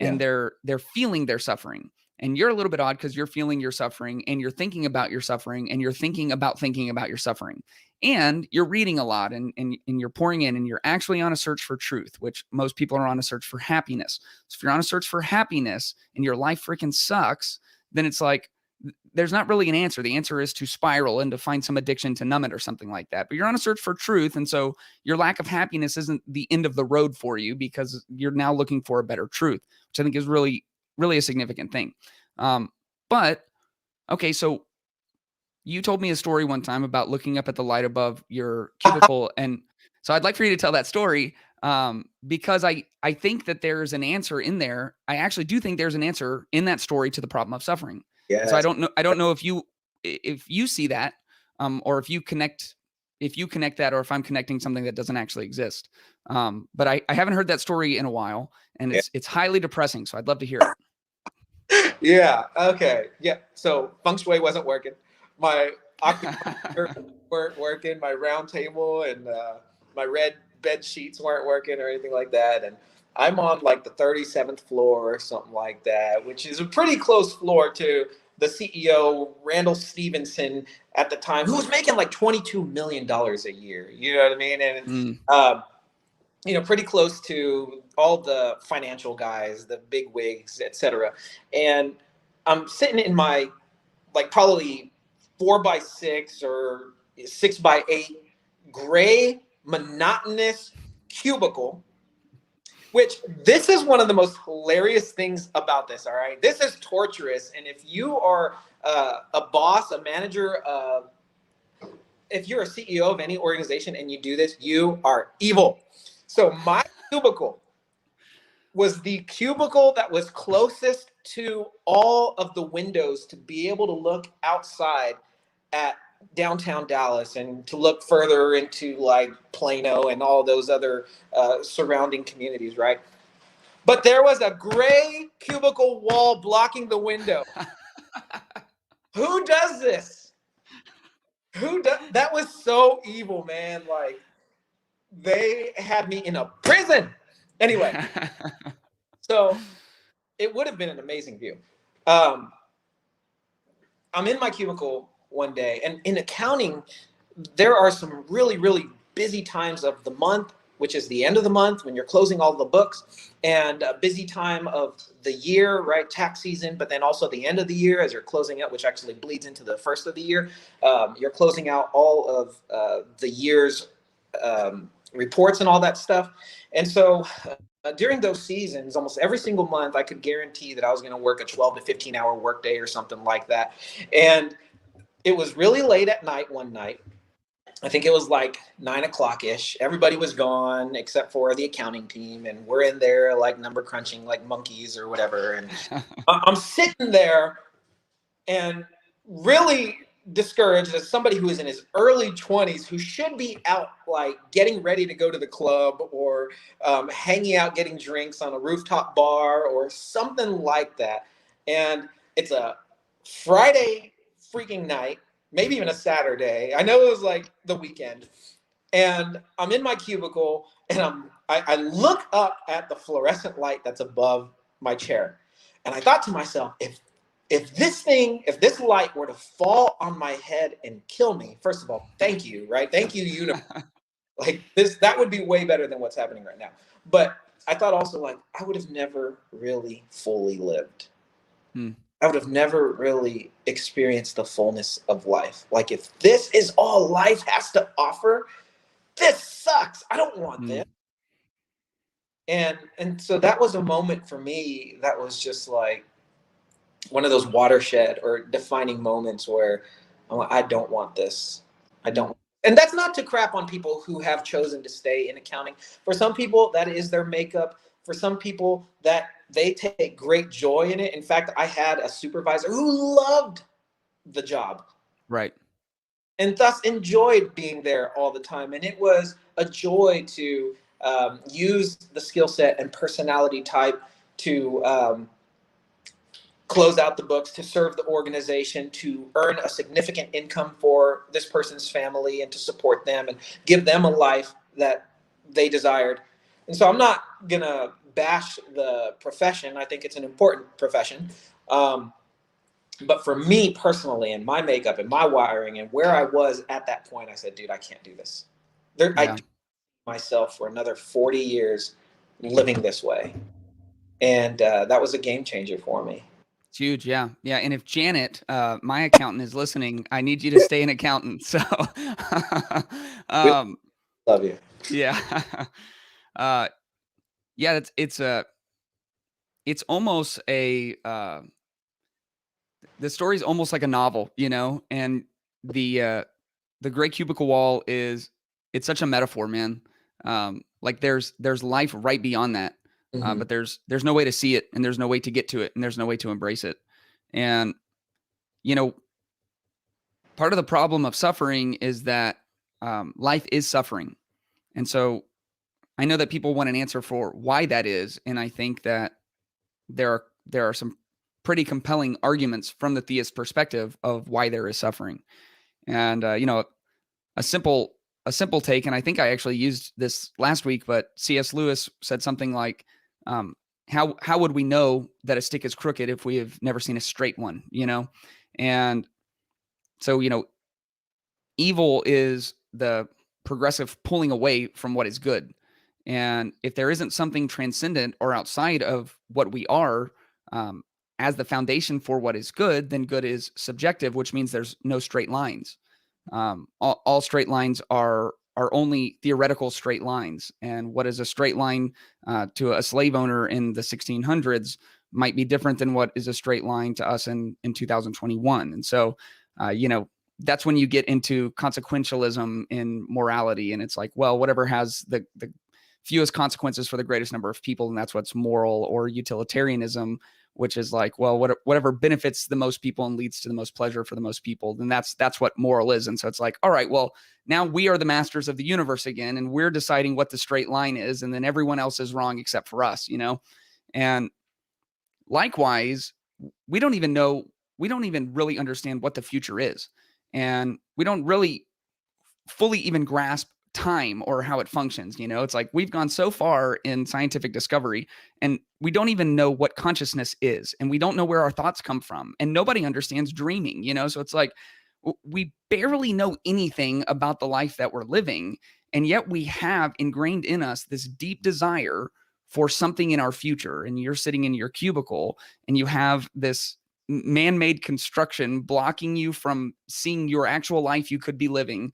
and they're feeling their suffering. And you're a little bit odd because you're feeling your suffering and you're thinking about your suffering and you're thinking about your suffering. And you're reading a lot and you're pouring in and you're actually on a search for truth, which most people are on a search for happiness. So if you're on a search for happiness and your life freaking sucks, then it's like, there's not really an answer. The answer is to spiral and to find some addiction to numb it or something like that. But you're on a search for truth. And so your lack of happiness isn't the end of the road for you because you're now looking for a better truth, which I think is really, really a significant thing. But okay, so you told me a story one time about looking up at the light above your cubicle. And so I'd like for you to tell that story because I think that there's an answer in there. I actually do think there's an answer in that story to the problem of suffering. Yeah. So I don't know if you see that or if you connect that, or if I'm connecting something that doesn't actually exist. But I haven't heard that story in a while, and it's highly depressing. So I'd love to hear it. Yeah. Okay. Yeah. So feng shui wasn't working. My octagon weren't working. My round table and my red bed sheets weren't working or anything like that. And I'm on like the 37th floor or something like that, which is a pretty close floor to the CEO, Randall Stevenson, at the time, who was making like $22 million a year. You know what I mean? And pretty close to all the financial guys, the big wigs, et cetera. And I'm sitting in my like probably 4x6 or 6x8 gray monotonous cubicle, which this is one of the most hilarious things about this. All right. This is torturous. And if you are a boss, a manager, if you're a CEO of any organization and you do this, you are evil. So my cubicle was the cubicle that was closest to all of the windows to be able to look outside at downtown Dallas and to look further into like Plano and all those other surrounding communities, right? But there was a gray cubicle wall blocking the window. Who does this? Who does? That was so evil, man. Like, they had me in a prison. Anyway, so it would have been an amazing view. I'm in my cubicle one day, and in accounting, there are some really, really busy times of the month, which is the end of the month when you're closing all the books, and a busy time of the year, right? Tax season, but then also the end of the year as you're closing out, which actually bleeds into the first of the year. You're closing out all of the year's reports and all that stuff. And so during those seasons, almost every single month, I could guarantee that I was going to work a 12 to 15 hour workday or something like that. And it was really late at night one night. I think it was like 9 o'clock ish. Everybody was gone except for the accounting team. And we're in there like number crunching like monkeys or whatever. And I'm sitting there and really discouraged as somebody who is in his early 20s, who should be out like getting ready to go to the club or hanging out, getting drinks on a rooftop bar or something like that. And it's a Friday freaking night, maybe even a Saturday. I know it was like the weekend. And I'm in my cubicle and I look up at the fluorescent light that's above my chair. And I thought to myself, if this light were to fall on my head and kill me, first of all, thank you, right? Thank you, universe. Like that would be way better than what's happening right now. But I thought also like, I would have never really fully lived. I would have never really experienced the fullness of life. Like if this is all life has to offer, this sucks. I don't want this. And so that was a moment for me that was just like one of those watershed or defining moments where I'm like, I don't want this. I don't. And that's not to crap on people who have chosen to stay in accounting. For some people, that is their makeup. For some people, that they take great joy in it. In fact, I had a supervisor who loved the job. Right. And thus enjoyed being there all the time. And it was a joy to use the skill set and personality type to close out the books, to serve the organization, to earn a significant income for this person's family and to support them and give them a life that they desired. And so I'm not going to bash the profession. I think it's an important profession. But for me personally, and my makeup and my wiring and where I was at that point, I said, dude, I can't do this. I do myself for another 40 years living this way. And that was a game changer for me. It's huge. Yeah. Yeah. And if Janet, my accountant, is listening, I need you to stay an accountant. So, Love you. Yeah. Yeah. It's almost the story's almost like a novel, and the Great Cubicle Wall it's such a metaphor, man. Like there's life right beyond that. But there's no way to see it, and there's no way to get to it, and there's no way to embrace it. And, part of the problem of suffering is that life is suffering. And so I know that people want an answer for why that is. And I think that there are some pretty compelling arguments from the theist perspective of why there is suffering. And, a simple take, and I think I actually used this last week, but C.S. Lewis said something like, how would we know that a stick is crooked if we have never seen a straight one, And so, evil is the progressive pulling away from what is good. And if there isn't something transcendent or outside of what we are, as the foundation for what is good, then good is subjective, which means there's no straight lines. All straight lines are only theoretical straight lines. And what is a straight line to a slave owner in the 1600s might be different than what is a straight line to us in 2021. And so, that's when you get into consequentialism in morality. And it's like, well, whatever has the fewest consequences for the greatest number of people, and that's what's moral. Or utilitarianism, which is like, well, whatever benefits the most people and leads to the most pleasure for the most people, then that's what moral is. And so it's like, all right, well, now we are the masters of the universe again, and we're deciding what the straight line is, and then everyone else is wrong except for us, And likewise, we don't even really understand what the future is. And we don't really fully even grasp time or how it functions. It's like we've gone so far in scientific discovery, and we don't even know what consciousness is, and we don't know where our thoughts come from, and nobody understands dreaming, so it's like we barely know anything about the life that we're living, and yet we have ingrained in us this deep desire for something in our future. And you're sitting in your cubicle, and you have this man-made construction blocking you from seeing your actual life you could be living.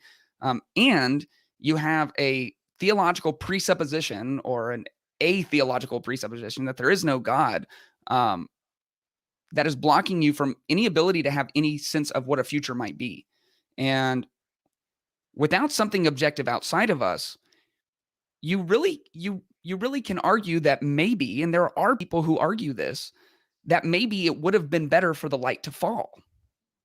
And you have a theological presupposition, or an atheological presupposition, that there is no God, that is blocking you from any ability to have any sense of what a future might be. And without something objective outside of us, you really can argue that maybe, and there are people who argue this, that maybe it would have been better for the light to fall.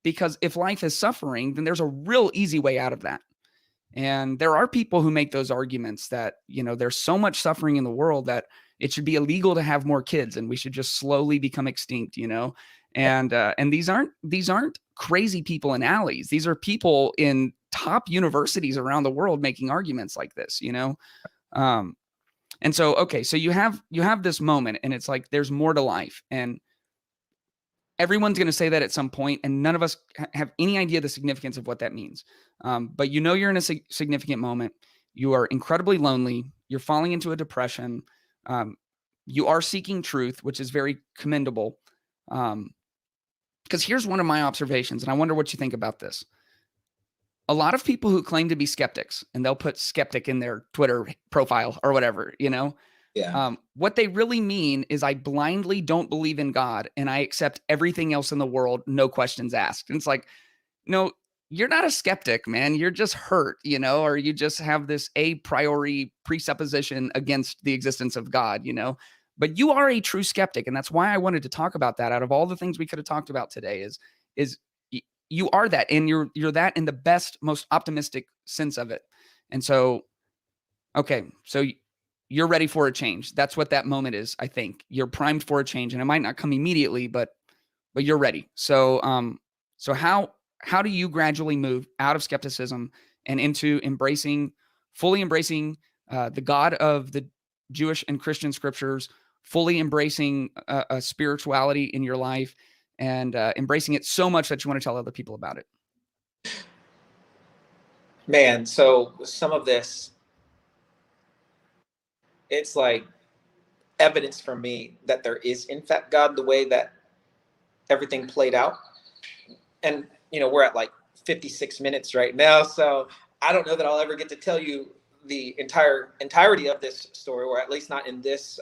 Because if life is suffering, then there's a real easy way out of that. And there are people who make those arguments that, there's so much suffering in the world that it should be illegal to have more kids, and we should just slowly become extinct, And these aren't crazy people in alleys. These are people in top universities around the world making arguments like this, And so, okay, so you have this moment, and it's like there's more to life, and everyone's going to say that at some point, and none of us have any idea the significance of what that means. But you're in a significant moment. You are incredibly lonely. You're falling into a depression. You are seeking truth, which is very commendable. Because here's one of my observations, and I wonder what you think about this. A lot of people who claim to be skeptics, and they'll put skeptic in their Twitter profile or whatever, Yeah. What they really mean is I blindly don't believe in God, and I accept everything else in the world, no questions asked. And it's like, no, you're not a skeptic, man. You're just hurt, or you just have this a priori presupposition against the existence of God, But you are a true skeptic, and that's why I wanted to talk about that. Out of all the things we could have talked about today, is you are that, and you're that in the best, most optimistic sense of it. And so, okay, so you're ready for a change. That's what that moment is. I think you're primed for a change, and it might not come immediately, but you're ready. So, so how do you gradually move out of skepticism and into fully embracing the God of the Jewish and Christian scriptures, fully embracing a spirituality in your life, and embracing it so much that you want to tell other people about it? Man, so some of this, it's like evidence for me that there is in fact God, the way that everything played out. And we're at like 56 minutes right now, so I don't know that I'll ever get to tell you the entirety of this story, or at least not in this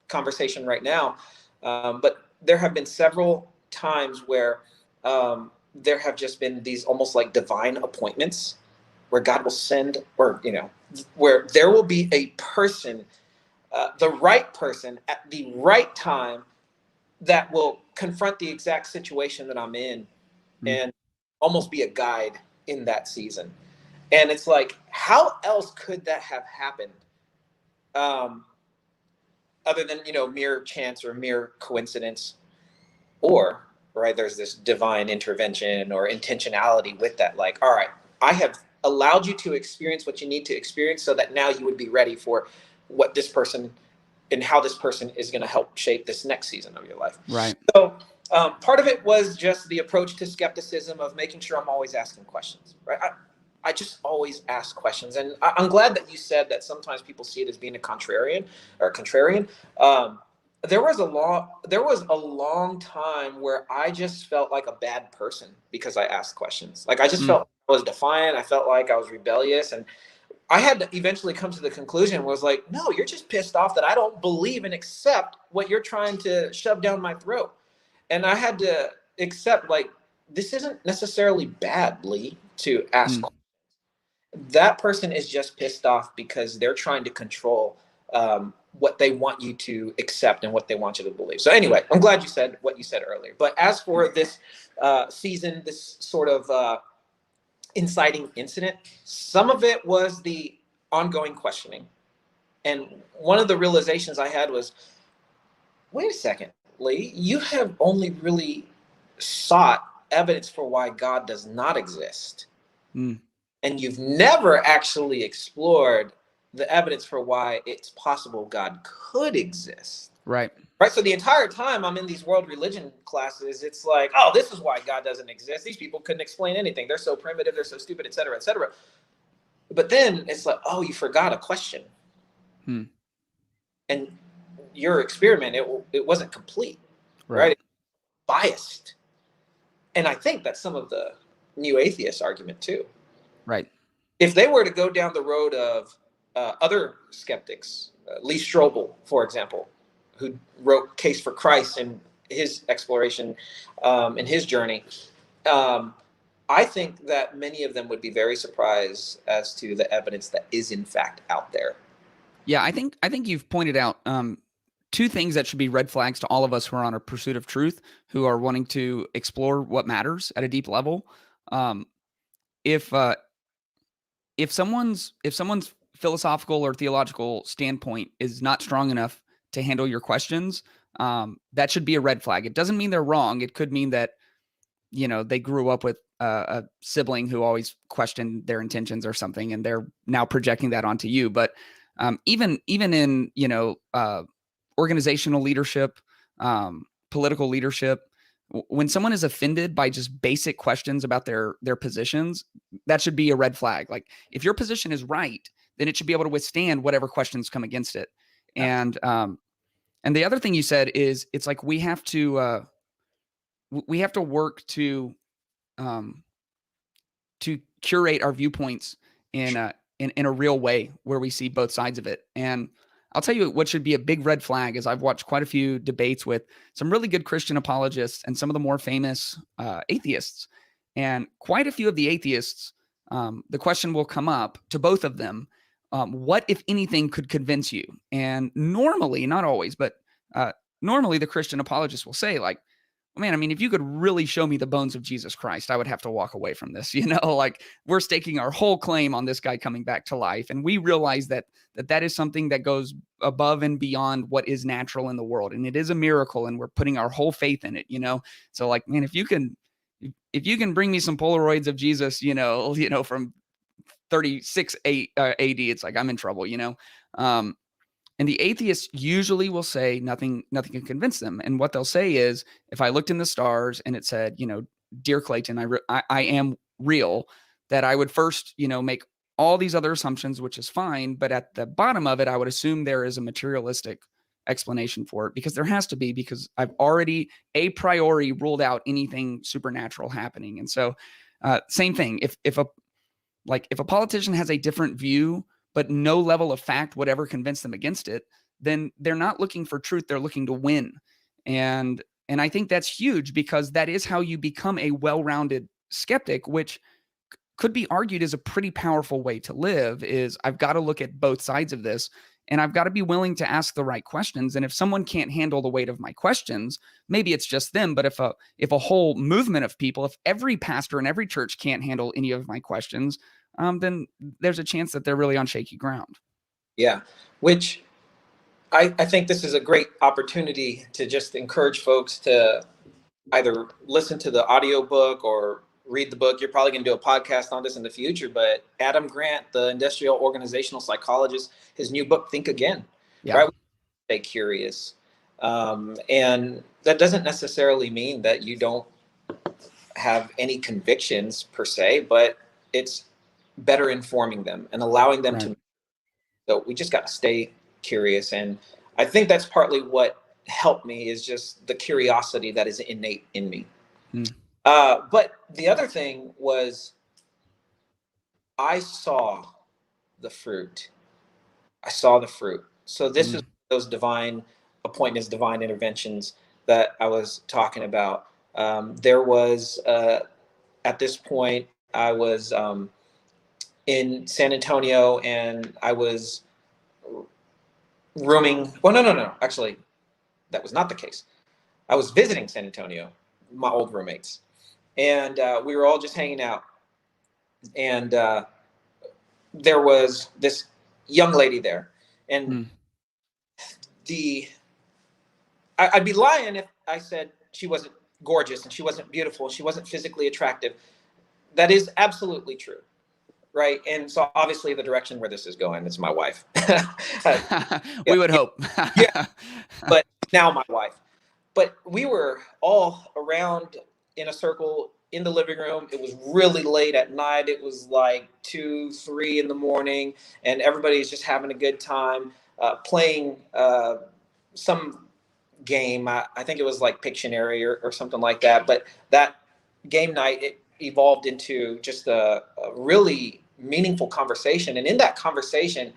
conversation right now. But there have been several times where there have just been these almost like divine appointments where God will send, or where there will be a person, the right person at the right time, that will confront the exact situation that I'm in and almost be a guide in that season. And it's like, how else could that have happened? Other than, mere chance or mere coincidence, or, right, there's this divine intervention or intentionality with that. Like, all right, I have allowed you to experience what you need to experience so that now you would be ready for what this person and how this person is going to help shape this next season of your life. Right. So part of it was just the approach to skepticism of making sure I'm always asking questions, right? I just always ask questions. And I'm glad that you said that sometimes people see it as being a contrarian. There was a long time where I just felt like a bad person because I asked questions. Like I just felt I was defiant. I felt like I was rebellious. And I had to eventually come to the conclusion, was like, no, you're just pissed off that I don't believe and accept what you're trying to shove down my throat. And I had to accept, like, this isn't necessarily bad, Lee, to ask questions. That person is just pissed off because they're trying to control what they want you to accept and what they want you to believe. So anyway, I'm glad you said what you said earlier. But as for this season, this sort of inciting incident, some of it was the ongoing questioning. And one of the realizations I had was, wait a second, Lee, you have only really sought evidence for why God does not exist. And you've never actually explored the evidence for why it's possible God could exist. Right. So the entire time I'm in these world religion classes, it's like, oh, this is why God doesn't exist. These people couldn't explain anything. They're so primitive. They're so stupid, et cetera, et cetera. But then it's like, oh, you forgot a question. And your experiment, it wasn't complete, right? It was biased. And I think that's some of the new atheist argument too. Right. If they were to go down the road of other skeptics, Lee Strobel, for example, who wrote Case for Christ in his exploration, in his journey, I think that many of them would be very surprised as to the evidence that is in fact out there. Yeah, I think you've pointed out two things that should be red flags to all of us who are on a pursuit of truth, who are wanting to explore what matters at a deep level. If someone's philosophical or theological standpoint is not strong enough to handle your questions, that should be a red flag. It doesn't mean they're wrong. It could mean that, they grew up with a sibling who always questioned their intentions or something, and they're now projecting that onto you. But even in, organizational leadership, political leadership, when someone is offended by just basic questions about their positions, that should be a red flag. Like, if your position is right, then it should be able to withstand whatever questions come against it. And the other thing you said is, it's like we have to work to curate our viewpoints in a real way where we see both sides of it. And I'll tell you what should be a big red flag is I've watched quite a few debates with some really good Christian apologists and some of the more famous atheists. And quite a few of the atheists, the question will come up to both of them, what, if anything, could convince you? And normally, not always, but normally the Christian apologist will say, like, man, I mean, if you could really show me the bones of Jesus Christ, I would have to walk away from this. Like, we're staking our whole claim on this guy coming back to life. And we realize that is something that goes above and beyond what is natural in the world. And it is a miracle, and we're putting our whole faith in it, So, like, man, if you can bring me some Polaroids of Jesus, from 36 AD, it's like, I'm in trouble, And And the atheists usually will say nothing can convince them. And what they'll say is, if I looked in the stars and it said, dear Clayton, I am real, that I would first, make all these other assumptions, which is fine. But at the bottom of it, I would assume there is a materialistic explanation for it, because there has to be, because I've already a priori ruled out anything supernatural happening. And so same thing. If a politician has a different view, but no level of fact would ever convince them against it, then they're not looking for truth. They're looking to win. And I think that's huge, because that is how you become a well-rounded skeptic, which could be argued as a pretty powerful way to live. Is I've got to look at both sides of this, and I've got to be willing to ask the right questions. And if someone can't handle the weight of my questions, maybe it's just them. But if a whole movement of people, if every pastor in every church can't handle any of my questions, then there's a chance that they're really on shaky ground. Yeah, which I think this is a great opportunity to just encourage folks to either listen to the audiobook or read the book. You're probably going to do a podcast on this in the future, but Adam Grant, the industrial organizational psychologist, his new book, Think Again, right? Stay curious. And that doesn't necessarily mean that you don't have any convictions per se, but it's better informing them and allowing them to. So we just got to stay curious. And I think that's partly what helped me, is just the curiosity that is innate in me. But the other thing was, I saw the fruit. So this is those divine appointments, divine interventions that I was talking about. There was, at this point, I was in San Antonio, and I was rooming. Well, no. Actually, that was not the case. I was visiting San Antonio, my old roommates. And we were all just hanging out. And there was this young lady there. And I'd be lying if I said she wasn't gorgeous and she wasn't beautiful, she wasn't physically attractive. That is absolutely true. Right. And so obviously the direction where this is going, it's my wife. We would hope. Yeah. But now my wife. But we were all around in a circle in the living room. It was really late at night. It was like 2, 3 in the morning, and everybody's just having a good time playing some game. I think it was like Pictionary or something like that. But that game night, it evolved into just a really meaningful conversation. And in that conversation,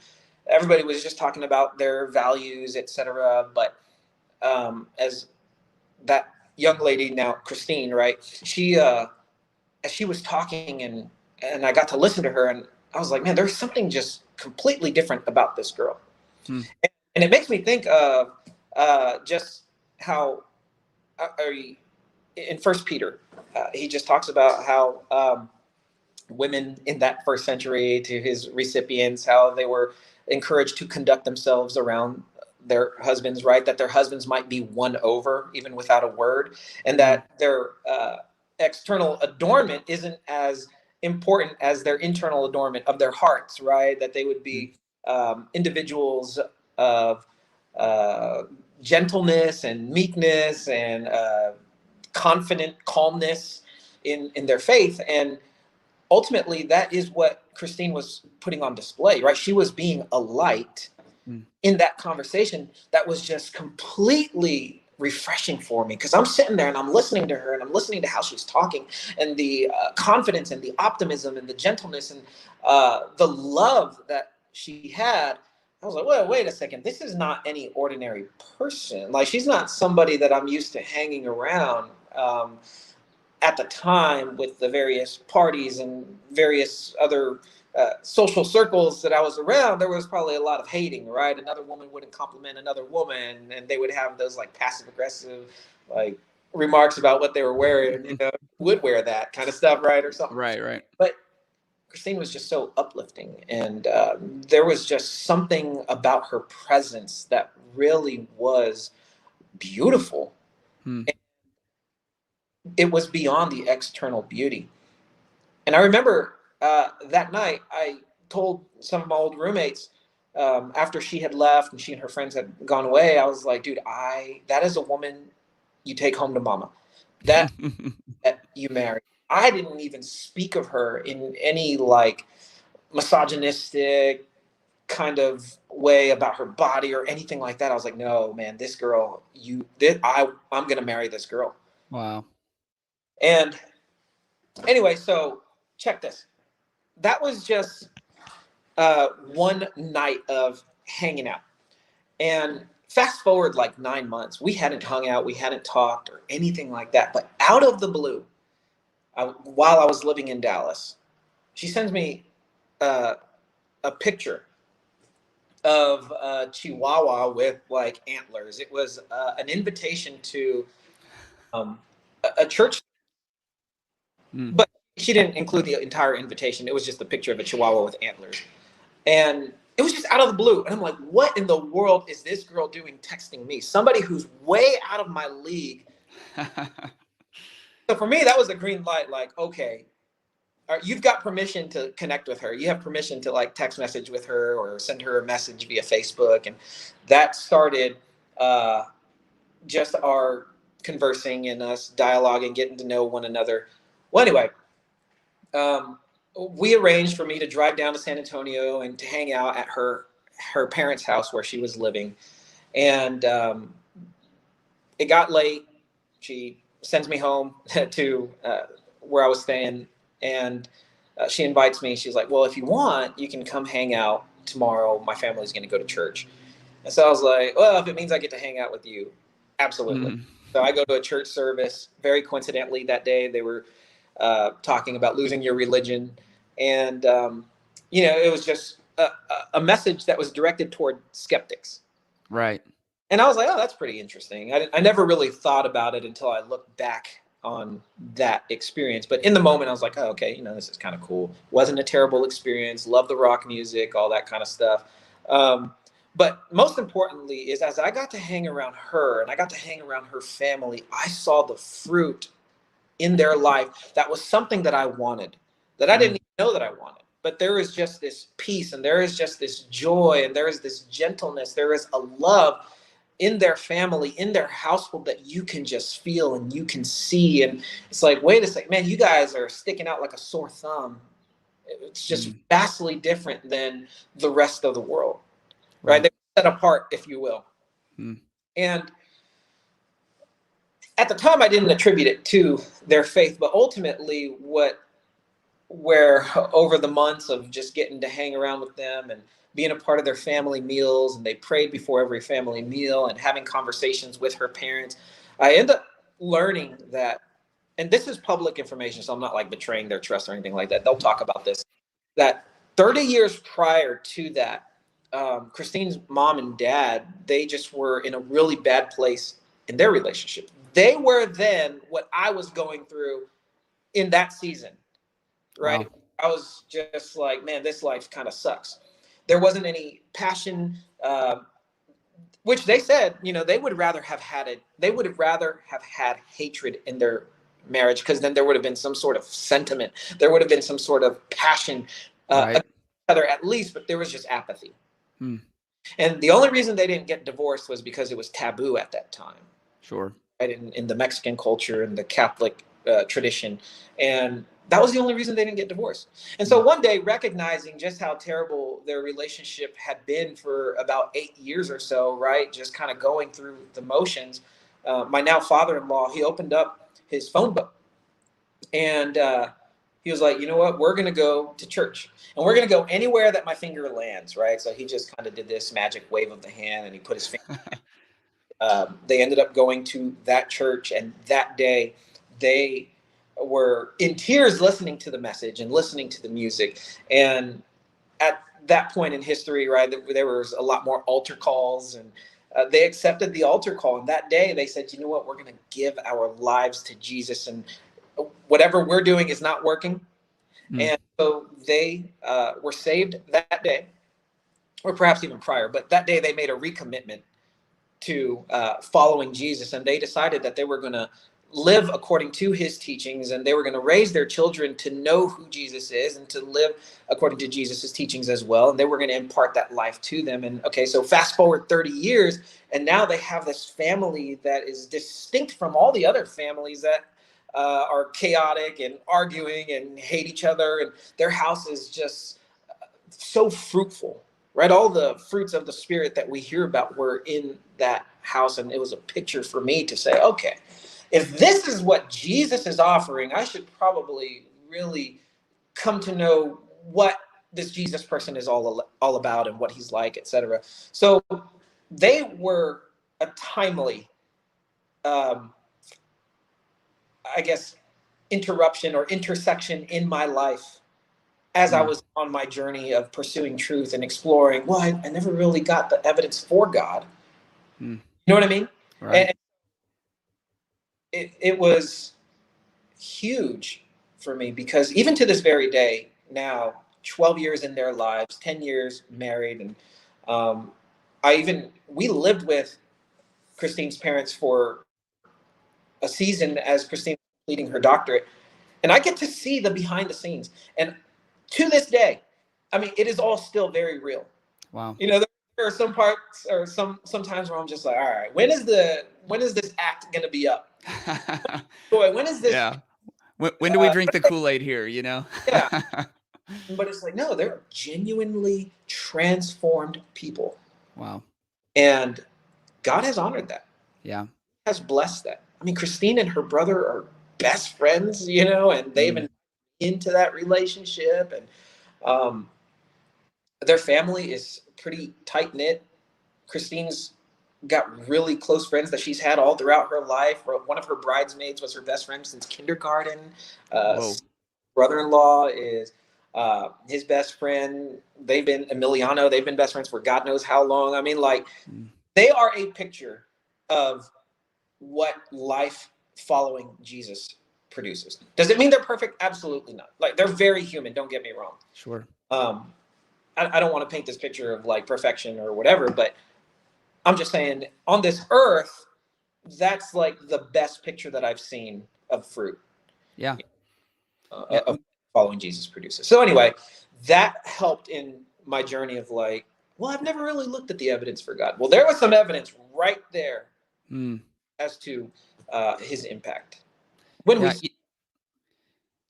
everybody was just talking about their values, etc. But as that young lady, now Christine, right? She, as she was talking, and I got to listen to her, and I was like, man, there's something just completely different about this girl. And it makes me think of just how in First Peter, he just talks about how women in that first century, to his recipients, how they were encouraged to conduct themselves around their husbands, right? That their husbands might be won over even without a word, and that their external adornment isn't as important as their internal adornment of their hearts, right? That they would be individuals of gentleness and meekness and confident calmness in their faith. And ultimately, that is what Christine was putting on display, right? She was being a light in that conversation that was just completely refreshing for me, because I'm sitting there and I'm listening to her, and I'm listening to how she's talking, and the confidence and the optimism and the gentleness and the love that she had. I was like, wait a second. This is not any ordinary person. Like, she's not somebody that I'm used to hanging around. At the time, with the various parties and various other social circles that I was around, there was probably a lot of hating, right? Another woman wouldn't compliment another woman, and they would have those like passive aggressive like remarks about what they were wearing, would wear that kind of stuff, right? Or something. Right. But Christine was just so uplifting, and there was just something about her presence that really was beautiful. It was beyond the external beauty. And I remember that night, I told some of my old roommates, after she had left and she and her friends had gone away, I was like, dude, that is a woman you take home to mama. That you marry. I didn't even speak of her in any like misogynistic kind of way about her body or anything like that. I was like, no, man, this girl, I'm gonna marry this girl. Wow. And anyway, so check this. That was just one night of hanging out. And fast forward like 9 months, we hadn't hung out, we hadn't talked or anything like that. But out of the blue, while I was living in Dallas, she sends me a picture of a Chihuahua with like antlers. It was an invitation to a church, but she didn't include the entire invitation. It was just a picture of a Chihuahua with antlers. And it was just out of the blue. And I'm like, what in the world is this girl doing texting me? Somebody who's way out of my league. So for me, that was a green light. Like, okay, you've got permission to connect with her. You have permission to like text message with her or send her a message via Facebook. And that started just our conversing and us dialoguing, getting to know one another. Well, anyway, we arranged for me to drive down to San Antonio and to hang out at her parents' house where she was living. And it got late. She sends me home to where I was staying. And she invites me. She's like, well, if you want, you can come hang out tomorrow. My family's going to go to church. And so I was like, well, if it means I get to hang out with you, absolutely. So I go to a church service. Very coincidentally, that day they were talking about losing your religion. And, it was just a message that was directed toward skeptics. Right. And I was like, oh, that's pretty interesting. I never really thought about it until I looked back on that experience. But in the moment, I was like, oh, okay, this is kind of cool. Wasn't a terrible experience. Love the rock music, all that kind of stuff. But most importantly is as I got to hang around her and I got to hang around her family, I saw the fruit in their life that was something that I wanted, that I didn't even know that I wanted. But there is just this peace and there is just this joy and there is this gentleness. There is a love in their family, in their household that you can just feel and you can see. And it's like, wait a second, man, you guys are sticking out like a sore thumb. It's just vastly different than the rest of the world, right? They're set apart, if you will. And at the time, I didn't attribute it to their faith, but ultimately where over the months of just getting to hang around with them and being a part of their family meals, and they prayed before every family meal and having conversations with her parents, I end up learning that, and this is public information, so I'm not like betraying their trust or anything like that. They'll talk about this, that 30 years prior to that, Christine's mom and dad, they just were in a really bad place in their relationship. They were then what I was going through in that season, right? Wow. I was just like, man, this life kind of sucks. There wasn't any passion, which they said, they would rather have had it. They would have rather have had hatred in their marriage, because then there would have been some sort of sentiment. There would have been some sort of passion, right, at least, but there was just apathy. And the only reason they didn't get divorced was because it was taboo at that time. Sure. Right, in the Mexican culture and the Catholic tradition. And that was the only reason they didn't get divorced. And so one day, recognizing just how terrible their relationship had been for about 8 years or so, right, just kind of going through the motions, my now father-in-law, he opened up his phone book. And he was like, you know what, we're going to go to church. And we're going to go anywhere that my finger lands, right? So he just kind of did this magic wave of the hand, and he put his finger they ended up going to that church, and that day they were in tears listening to the message and listening to the music. And at that point in history, right, there was a lot more altar calls, and they accepted the altar call. And that day they said, you know what, we're going to give our lives to Jesus, and whatever we're doing is not working. And so they were saved that day, or perhaps even prior, but that day they made a recommitment to following Jesus, and they decided that they were going to live according to his teachings, and they were going to raise their children to know who Jesus is and to live according to Jesus's teachings as well. And they were going to impart that life to them. And okay, so fast forward 30 years, and now they have this family that is distinct from all the other families that are chaotic and arguing and hate each other. And their house is just so fruitful, right? All the fruits of the Spirit that we hear about were in that house. And it was a picture for me to say, okay, if this is what Jesus is offering, I should probably really come to know what this Jesus person is all about and what he's like, etc. So they were a timely, I guess, interruption or intersection in my life as I was on my journey of pursuing truth and exploring. Well, I never really got the evidence for God. You know what I mean? Right. And it was huge for me, because even to this very day now, 12 years in their lives, 10 years married, and we lived with Christine's parents for a season as Christine was completing her doctorate, and I get to see the behind the scenes. And to this day, I mean, it is all still very real. Wow. You know, there are some parts or sometimes where I'm just like, all right, when is this act going to be up? Boy, when is this? Yeah. When do we drink the Kool-Aid here, you know? Yeah. But it's like, no, they're genuinely transformed people. Wow. And God has honored that. Yeah. Has blessed that. I mean, Christine and her brother are best friends, you know, and they've been into that relationship, and their family is pretty tight knit. Christine's got really close friends that she's had all throughout her life. One of her bridesmaids was her best friend since kindergarten. Brother-in-law is his best friend. Emiliano, they've been best friends for God knows how long. I mean, like, they are a picture of what life following Jesus produces. Does it mean they're perfect? Absolutely not. Like, they're very human, don't get me wrong. Sure. I don't want to paint this picture of like perfection or whatever, but I'm just saying, on this earth, that's like the best picture that I've seen of fruit. Yeah. Of following Jesus produces. So anyway, that helped in my journey of like, well, I've never really looked at the evidence for God. Well, there was some evidence right there as to his impact.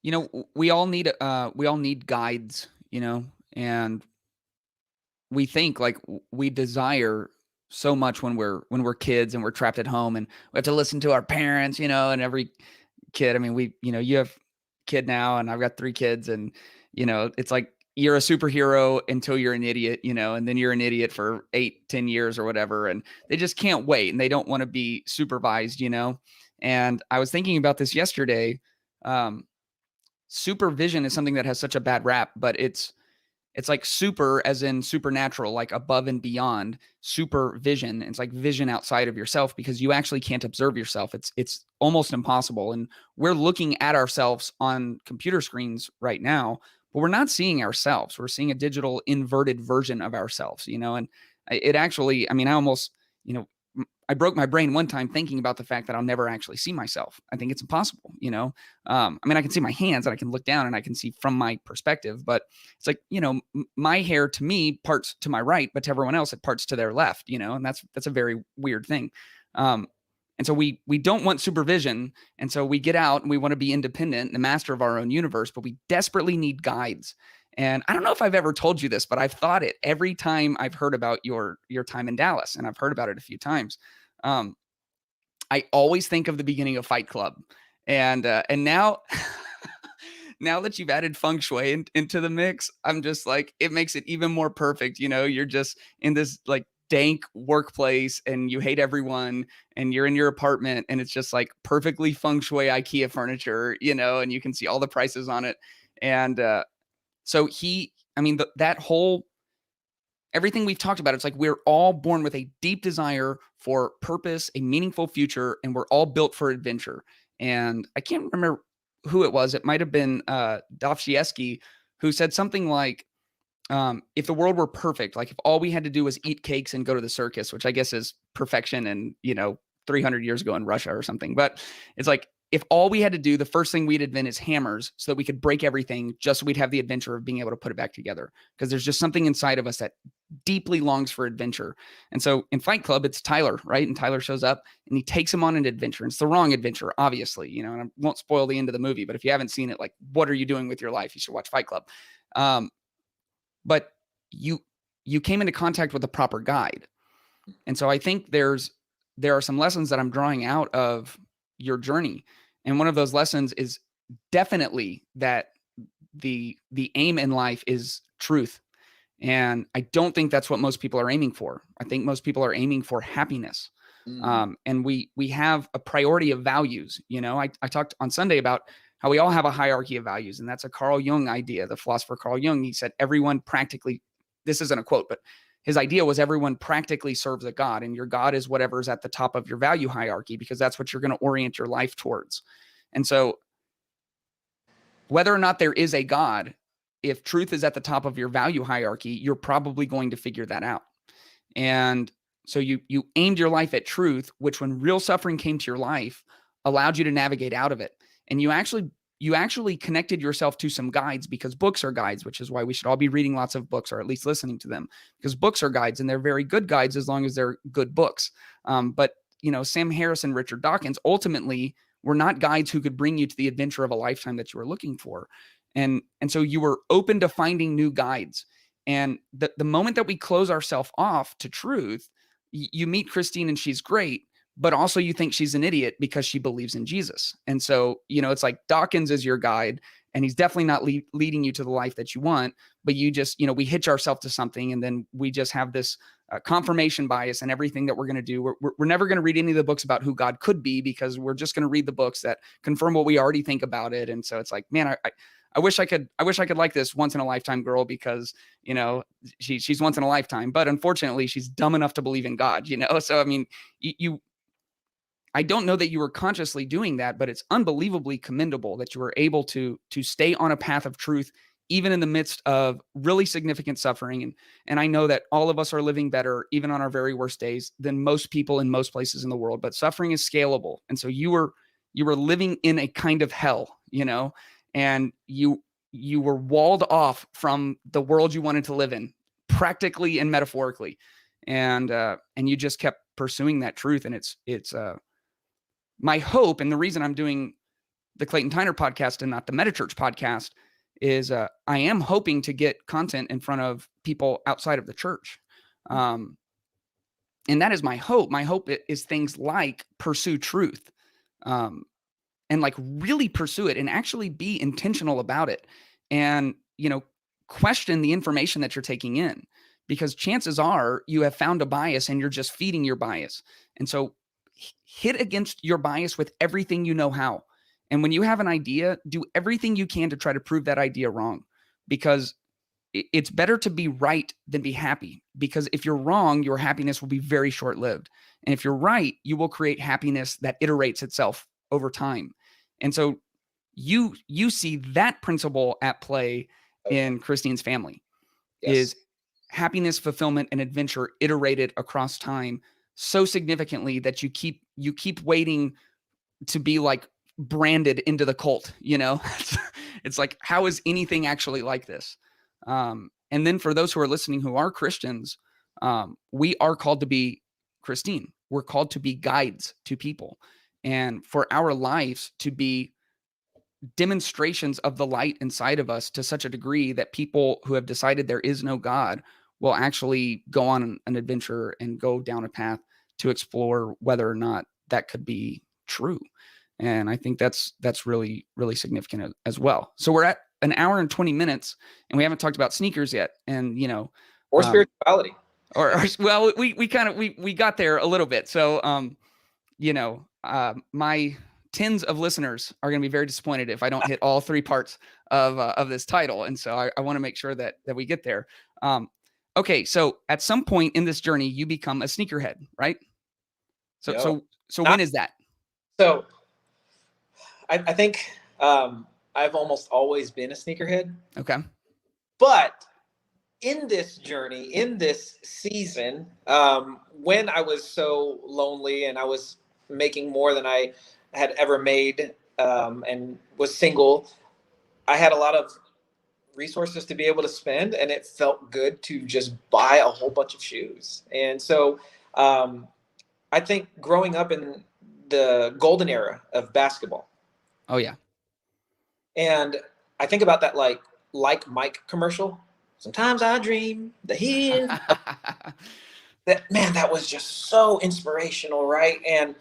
You know, we all need guides, you know, and we think like we desire so much when we're kids and we're trapped at home and we have to listen to our parents, you know, and every kid, I mean, you have a kid now and I've got 3 kids, and, you know, it's like you're a superhero until you're an idiot, you know, and then you're an idiot for 8-10 years or whatever. And they just can't wait and they don't want to be supervised, you know? And I was thinking about this yesterday. Supervision is something that has such a bad rap, but it's like super as in supernatural, like above and beyond. Supervision, it's like vision outside of yourself, because you actually can't observe yourself. It's almost impossible. And we're looking at ourselves on computer screens right now, but we're not seeing ourselves. We're seeing a digital inverted version of ourselves, you know? And it actually, I mean, I almost, you know, I broke my brain one time thinking about the fact that I'll never actually see myself. I think it's impossible, you know? I mean, I can see my hands and I can look down and I can see from my perspective, but it's like, you know, my hair to me parts to my right, but to everyone else, it parts to their left, you know? And that's a very weird thing. And so we don't want supervision. And so we get out and we want to be independent, the master of our own universe, but we desperately need guides. And I don't know if I've ever told you this, but I've thought it every time I've heard about your time in Dallas, and I've heard about it a few times. I always think of the beginning of Fight Club, and now, now that you've added feng shui into the mix, I'm just like, it makes it even more perfect. You know, you're just in this like dank workplace and you hate everyone and you're in your apartment and it's just like perfectly feng shui IKEA furniture, you know, and you can see all the prices on it. And, so that whole, everything we've talked about, it's like we're all born with a deep desire for purpose, a meaningful future, and we're all built for adventure. And I can't remember who it was. It might have been Dostoevsky, who said something like, if the world were perfect, like if all we had to do was eat cakes and go to the circus, which I guess is perfection and, you know, 300 years ago in Russia or something. But it's like, if all we had to do, the first thing we'd invent is hammers so that we could break everything just so we'd have the adventure of being able to put it back together. Because there's just something inside of us that deeply longs for adventure. And so in Fight Club, it's Tyler, right? And Tyler shows up and he takes him on an adventure. And it's the wrong adventure, obviously, you know, and I won't spoil the end of the movie, but if you haven't seen it, like, what are you doing with your life? You should watch Fight Club. But you came into contact with a proper guide. And so I think there are some lessons that I'm drawing out of your journey. And one of those lessons is definitely that the aim in life is truth. And I don't think that's what most people are aiming for. I think most people are aiming for happiness. And we have a priority of values. You know, I talked on Sunday about how we all have a hierarchy of values. And that's a Carl Jung idea, the philosopher Carl Jung. He said, everyone practically, this isn't a quote, but his idea was everyone practically serves a God, and your God is whatever's at the top of your value hierarchy, because that's what you're going to orient your life towards. And so whether or not there is a God, if truth is at the top of your value hierarchy, you're probably going to figure that out. And so you aimed your life at truth, which when real suffering came to your life, allowed you to navigate out of it. And you actually connected yourself to some guides, because books are guides, which is why we should all be reading lots of books, or at least listening to them, because books are guides, and they're very good guides as long as they're good books. But you know, Sam Harris and Richard Dawkins ultimately were not guides who could bring you to the adventure of a lifetime that you were looking for. And so you were open to finding new guides. And the moment that we close ourselves off to truth, you meet Christine and she's great, but also you think she's an idiot because she believes in Jesus. And so, you know, it's like Dawkins is your guide, and he's definitely not leading you to the life that you want, but you just, you know, we hitch ourselves to something, and then we just have this confirmation bias, and everything that we're going to do. We're never going to read any of the books about who God could be, because we're just going to read the books that confirm what we already think about it. And so it's like, man, I wish I could like this once in a lifetime girl, because, you know, she's once in a lifetime, but unfortunately she's dumb enough to believe in God, you know? So, I mean, I don't know that you were consciously doing that, but it's unbelievably commendable that you were able to stay on a path of truth, even in the midst of really significant suffering. And I know that all of us are living better, even on our very worst days, than most people in most places in the world, but suffering is scalable. And so you were living in a kind of hell, you know, and you were walled off from the world you wanted to live in, practically and metaphorically. And you just kept pursuing that truth. And it's my hope, and the reason I'm doing the Clayton Tyner podcast and not the MetaChurch podcast, is I am hoping to get content in front of people outside of the church. And that is my hope. My hope is things like pursue truth, and like really pursue it and actually be intentional about it. And, you know, question the information that you're taking in, because chances are you have found a bias and you're just feeding your bias. And so hit against your bias with everything you know how. And when you have an idea, do everything you can to try to prove that idea wrong, because it's better to be right than be happy. Because if you're wrong, your happiness will be very short-lived. And if you're right, you will create happiness that iterates itself over time. And so you see that principle at play in Christine's family. Yes. Is happiness, fulfillment, and adventure iterated across time so significantly that you keep waiting to be like branded into the cult, you know? It's like, how is anything actually like this? And then for those who are listening who are Christians, we are called to be Christine. We're called to be guides to people, and for our lives to be demonstrations of the light inside of us to such a degree that people who have decided there is no God will actually go on an adventure and go down a path to explore whether or not that could be true. And I think that's really, really significant as well. So we're at an hour and 20 minutes, and we haven't talked about sneakers yet. And, you know, or spirituality, well, we got there a little bit. So, you know, my tens of listeners are going to be very disappointed if I don't hit all three parts of this title. And so I want to make sure that we get there. Okay, so at some point in this journey, you become a sneakerhead, right? So Yep. So when is that? So I think I've almost always been a sneakerhead. Okay. But in this journey, in this season, when I was so lonely and I was making more than I had ever made, and was single, I had a lot of resources to be able to spend, and it felt good to just buy a whole bunch of shoes. And so I think growing up in the golden era of basketball, Oh yeah. and I think about that like Mike commercial. Sometimes I dream that he is that, man, that was just so inspirational, right? And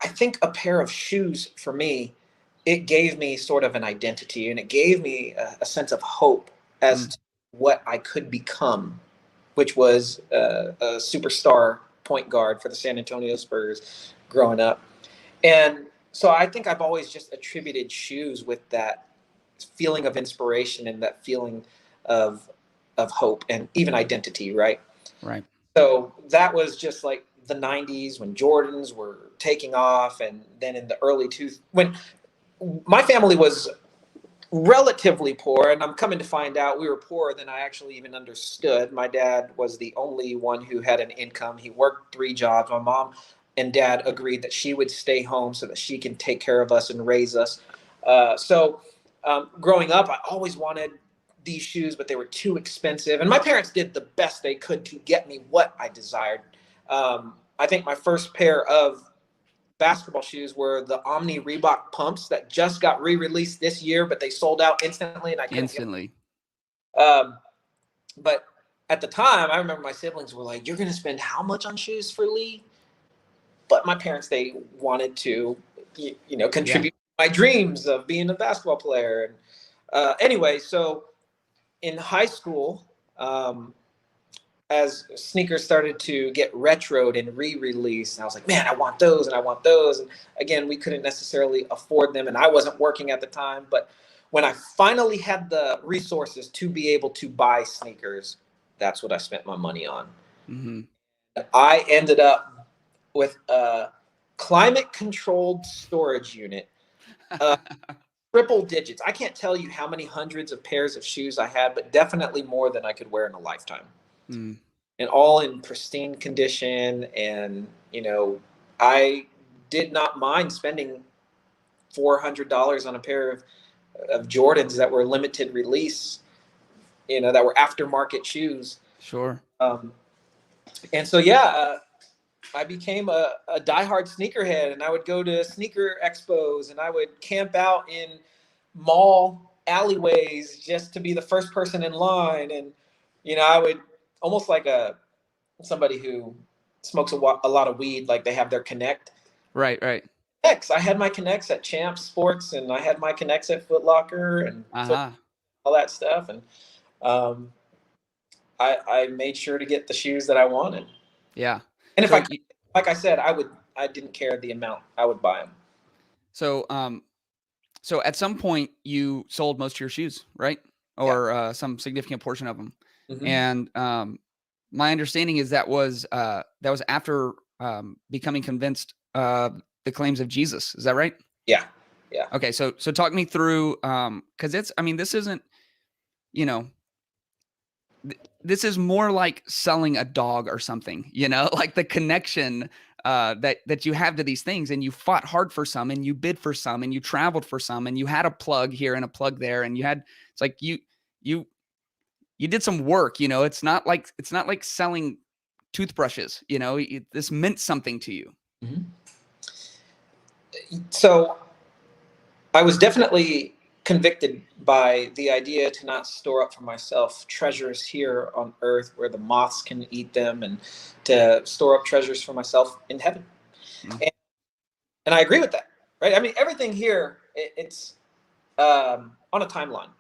I think a pair of shoes for me, it gave me sort of an identity, and it gave me a sense of hope as to what I could become, which was a superstar point guard for the San Antonio Spurs growing up. And so I think I've always just attributed shoes with that feeling of inspiration and that feeling of hope and even identity, right? Right. So that was just like the 90s when Jordans were taking off, and then in the early when my family was relatively poor, and I'm coming to find out we were poorer than I actually even understood. My dad was the only one who had an income. He worked 3 jobs. My mom and dad agreed that she would stay home so that she can take care of us and raise us. Growing up, I always wanted these shoes, but they were too expensive. And my parents did the best they could to get me what I desired. I think my first pair of basketball shoes were the Omni Reebok pumps that just got re-released this year, but they sold out instantly, and I couldn't Instantly. But at the time, I remember my siblings were like, "You're going to spend how much on shoes for Lee?" But my parents, they wanted to, contribute to my dreams of being a basketball player. And anyway, so in high school, as sneakers started to get retroed and re-released, I was like, man, I want those and I want those. And again, we couldn't necessarily afford them, and I wasn't working at the time. But when I finally had the resources to be able to buy sneakers, that's what I spent my money on. Mm-hmm. I ended up with a climate-controlled storage unit, triple digits. I can't tell you how many hundreds of pairs of shoes I had, but definitely more than I could wear in a lifetime. Mm. And all in pristine condition. And, I did not mind spending $400 on a pair of Jordans that were limited release, that were aftermarket shoes. Sure. And so, I became a diehard sneakerhead, and I would go to sneaker expos, and I would camp out in mall alleyways just to be the first person in line. And, I would almost like somebody who smokes a lot of weed, like they have their Connect. Right. I had my Connects at Champs Sports, and I had my Connects at Foot Locker, and all that stuff. And I made sure to get the shoes that I wanted. Yeah. And if like I said, I didn't care the amount. I would buy them. So, so at some point you sold most of your shoes, right? Or some significant portion of them. Mm-hmm. And my understanding is that was after becoming convinced the claims of Jesus. Is that right? Yeah. Okay. So talk me through, because this isn't, this is more like selling a dog or something, like the connection that you have to these things, and you fought hard for some, and you bid for some, and you traveled for some, and you had a plug here and a plug there, and it's like you did some work. It's not like selling toothbrushes. This meant something to you. Mm-hmm. So I was definitely convicted by the idea to not store up for myself treasures here on earth where the moths can eat them, and to store up treasures for myself in heaven. Mm-hmm. And I agree with that, right? Everything here, it's on a timeline.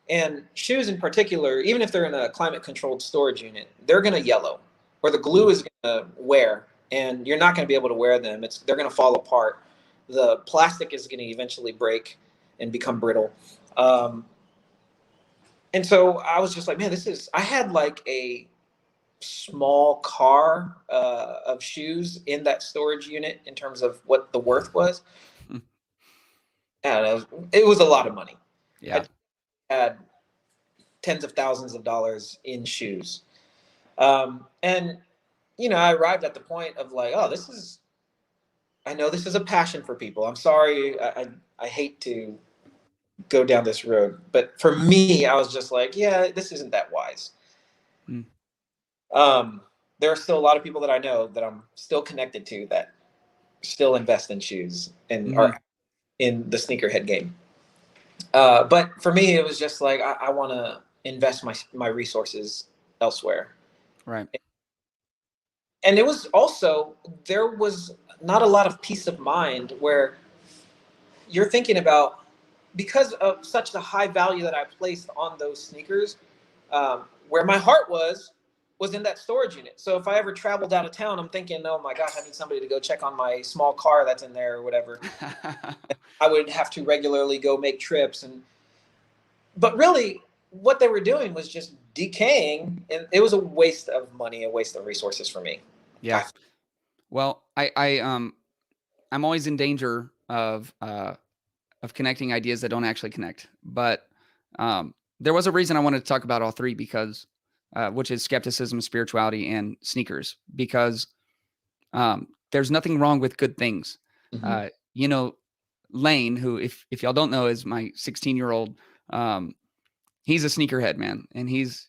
And shoes in particular, even if they're in a climate-controlled storage unit, they're going to yellow, or the glue is going to wear, and you're not going to be able to wear them. They're going to fall apart. The plastic is going to eventually break and become brittle. And so I was just like, man, I had like a small car of shoes in that storage unit in terms of what the worth was. And it was a lot of money. Yeah. I had tens of thousands of dollars in shoes. And, I arrived at the point of like, oh, this is I know this is a passion for people. I'm sorry. I hate to go down this road, but for me, I was just like, yeah, this isn't that wise. Mm. There are still a lot of people that I know that I'm still connected to that still invest in shoes and Mm-hmm. are in the sneakerhead game. But for me, it was just like, I want to invest my resources elsewhere. Right. And it was also, there was not a lot of peace of mind where you're thinking about, because of such the high value that I placed on those sneakers, where my heart was in that storage unit. So if I ever traveled out of town, I'm thinking, oh my gosh, I need somebody to go check on my small car that's in there or whatever. I would have to regularly go make trips. But really what they were doing was just decaying, and it was a waste of money, a waste of resources for me. Yeah. Well, I'm always in danger of connecting ideas that don't actually connect. But there was a reason I wanted to talk about all three, because which is skepticism, spirituality, and sneakers, because there's nothing wrong with good things. Mm-hmm. You know, Lane, who, if y'all don't know, is my 16-year-old. He's a sneakerhead, man, and he's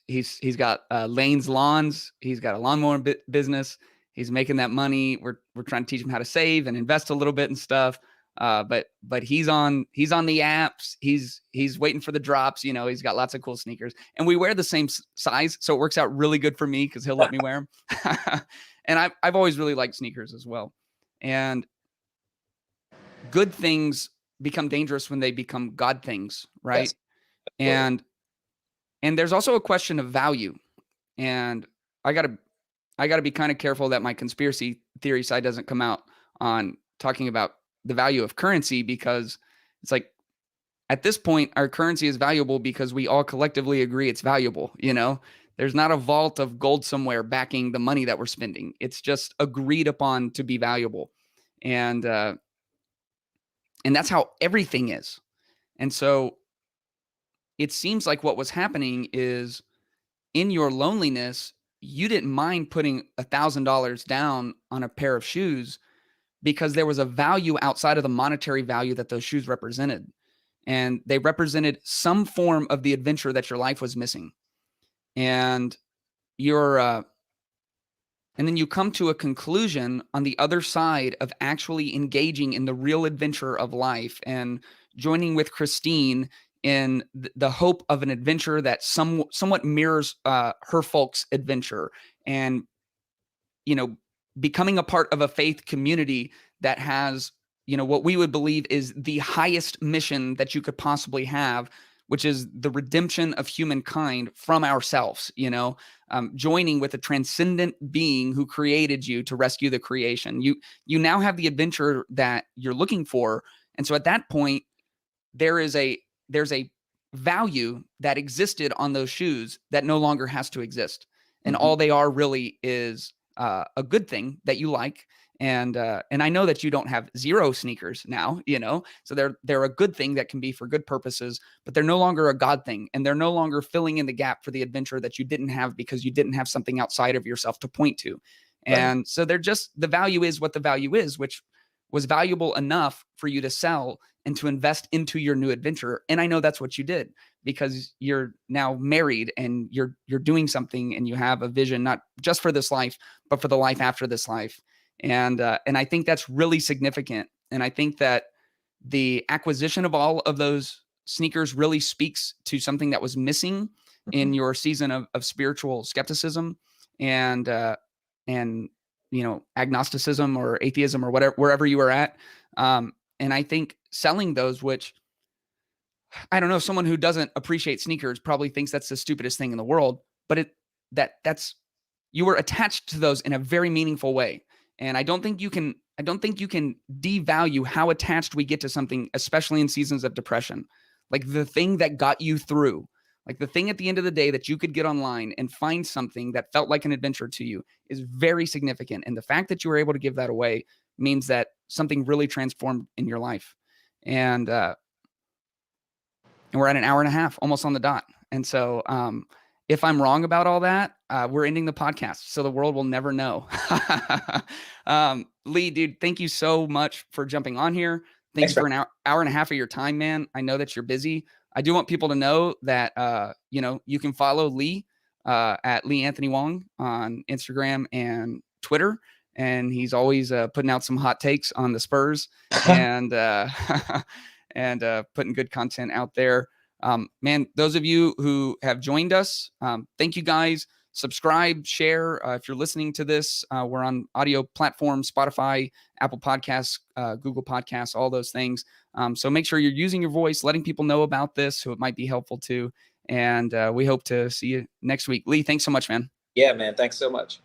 got Lane's Lawns. He's got a lawnmower business. He's making that money. We're trying to teach him how to save and invest a little bit and stuff. But he's on the apps. He's waiting for the drops. You know, he's got lots of cool sneakers, and we wear the same size, so it works out really good for me because he'll let me wear them. And I've always really liked sneakers as well. And good things become dangerous when they become God things, right? Yes. And there's also a question of value. And I gotta be kind of careful that my conspiracy theory side doesn't come out on talking about the value of currency, because it's like, at this point, our currency is valuable because we all collectively agree it's valuable. You know, there's not a vault of gold somewhere backing the money that we're spending. It's just agreed upon to be valuable. And that's how everything is. And so it seems like what was happening is, in your loneliness, you didn't mind putting $1,000 down on a pair of shoes because there was a value outside of the monetary value that those shoes represented. And they represented some form of the adventure that your life was missing. And and then you come to a conclusion on the other side of actually engaging in the real adventure of life and joining with Christine in the hope of an adventure that somewhat mirrors her folks' adventure, and, you know, becoming a part of a faith community that has, you know, what we would believe is the highest mission that you could possibly have, which is the redemption of humankind from ourselves, you know, joining with a transcendent being who created you to rescue the creation. You now have the adventure that you're looking for. And so at that point, there's a value that existed on those shoes that no longer has to exist. And all they are really is a good thing that you like. And I know that you don't have zero sneakers now, you know, so they're a good thing that can be for good purposes, but they're no longer a God thing, and they're no longer filling in the gap for the adventure that you didn't have because you didn't have something outside of yourself to point to. And so they're just, the value is what the value is, which was valuable enough for you to sell and to invest into your new adventure. And I know that's what you did, because you're now married and you're doing something, and you have a vision, not just for this life, but for the life after this life. And I think that's really significant. And I think that the acquisition of all of those sneakers really speaks to something that was missing in your season of spiritual skepticism and you know, agnosticism or atheism or whatever, wherever you were at. And I think selling those, which, I don't know, someone who doesn't appreciate sneakers probably thinks that's the stupidest thing in the world, but that's you were attached to those in a very meaningful way. And I don't think you can devalue how attached we get to something, especially in seasons of depression. Like the thing that got you through, like the thing at the end of the day that you could get online and find something that felt like an adventure to you, is very significant. And the fact that you were able to give that away means that something really transformed in your life. And we're at an hour and a half, almost on the dot. And so if I'm wrong about all that, we're ending the podcast, so the world will never know. Lee, dude, thank you so much for jumping on here. Thanks for an hour and a half of your time, man. I know that you're busy. I do want people to know that, you can follow Lee at Lee Anthony Wong on Instagram and Twitter. And he's always putting out some hot takes on the Spurs and putting good content out there. Man, those of you who have joined us, thank you guys. Subscribe, share. If you're listening to this, we're on audio platforms, Spotify, Apple Podcasts, Google Podcasts, all those things. So make sure you're using your voice, letting people know about this who it might be helpful to. And we hope to see you next week. Lee, thanks so much, man. Yeah, man. Thanks so much.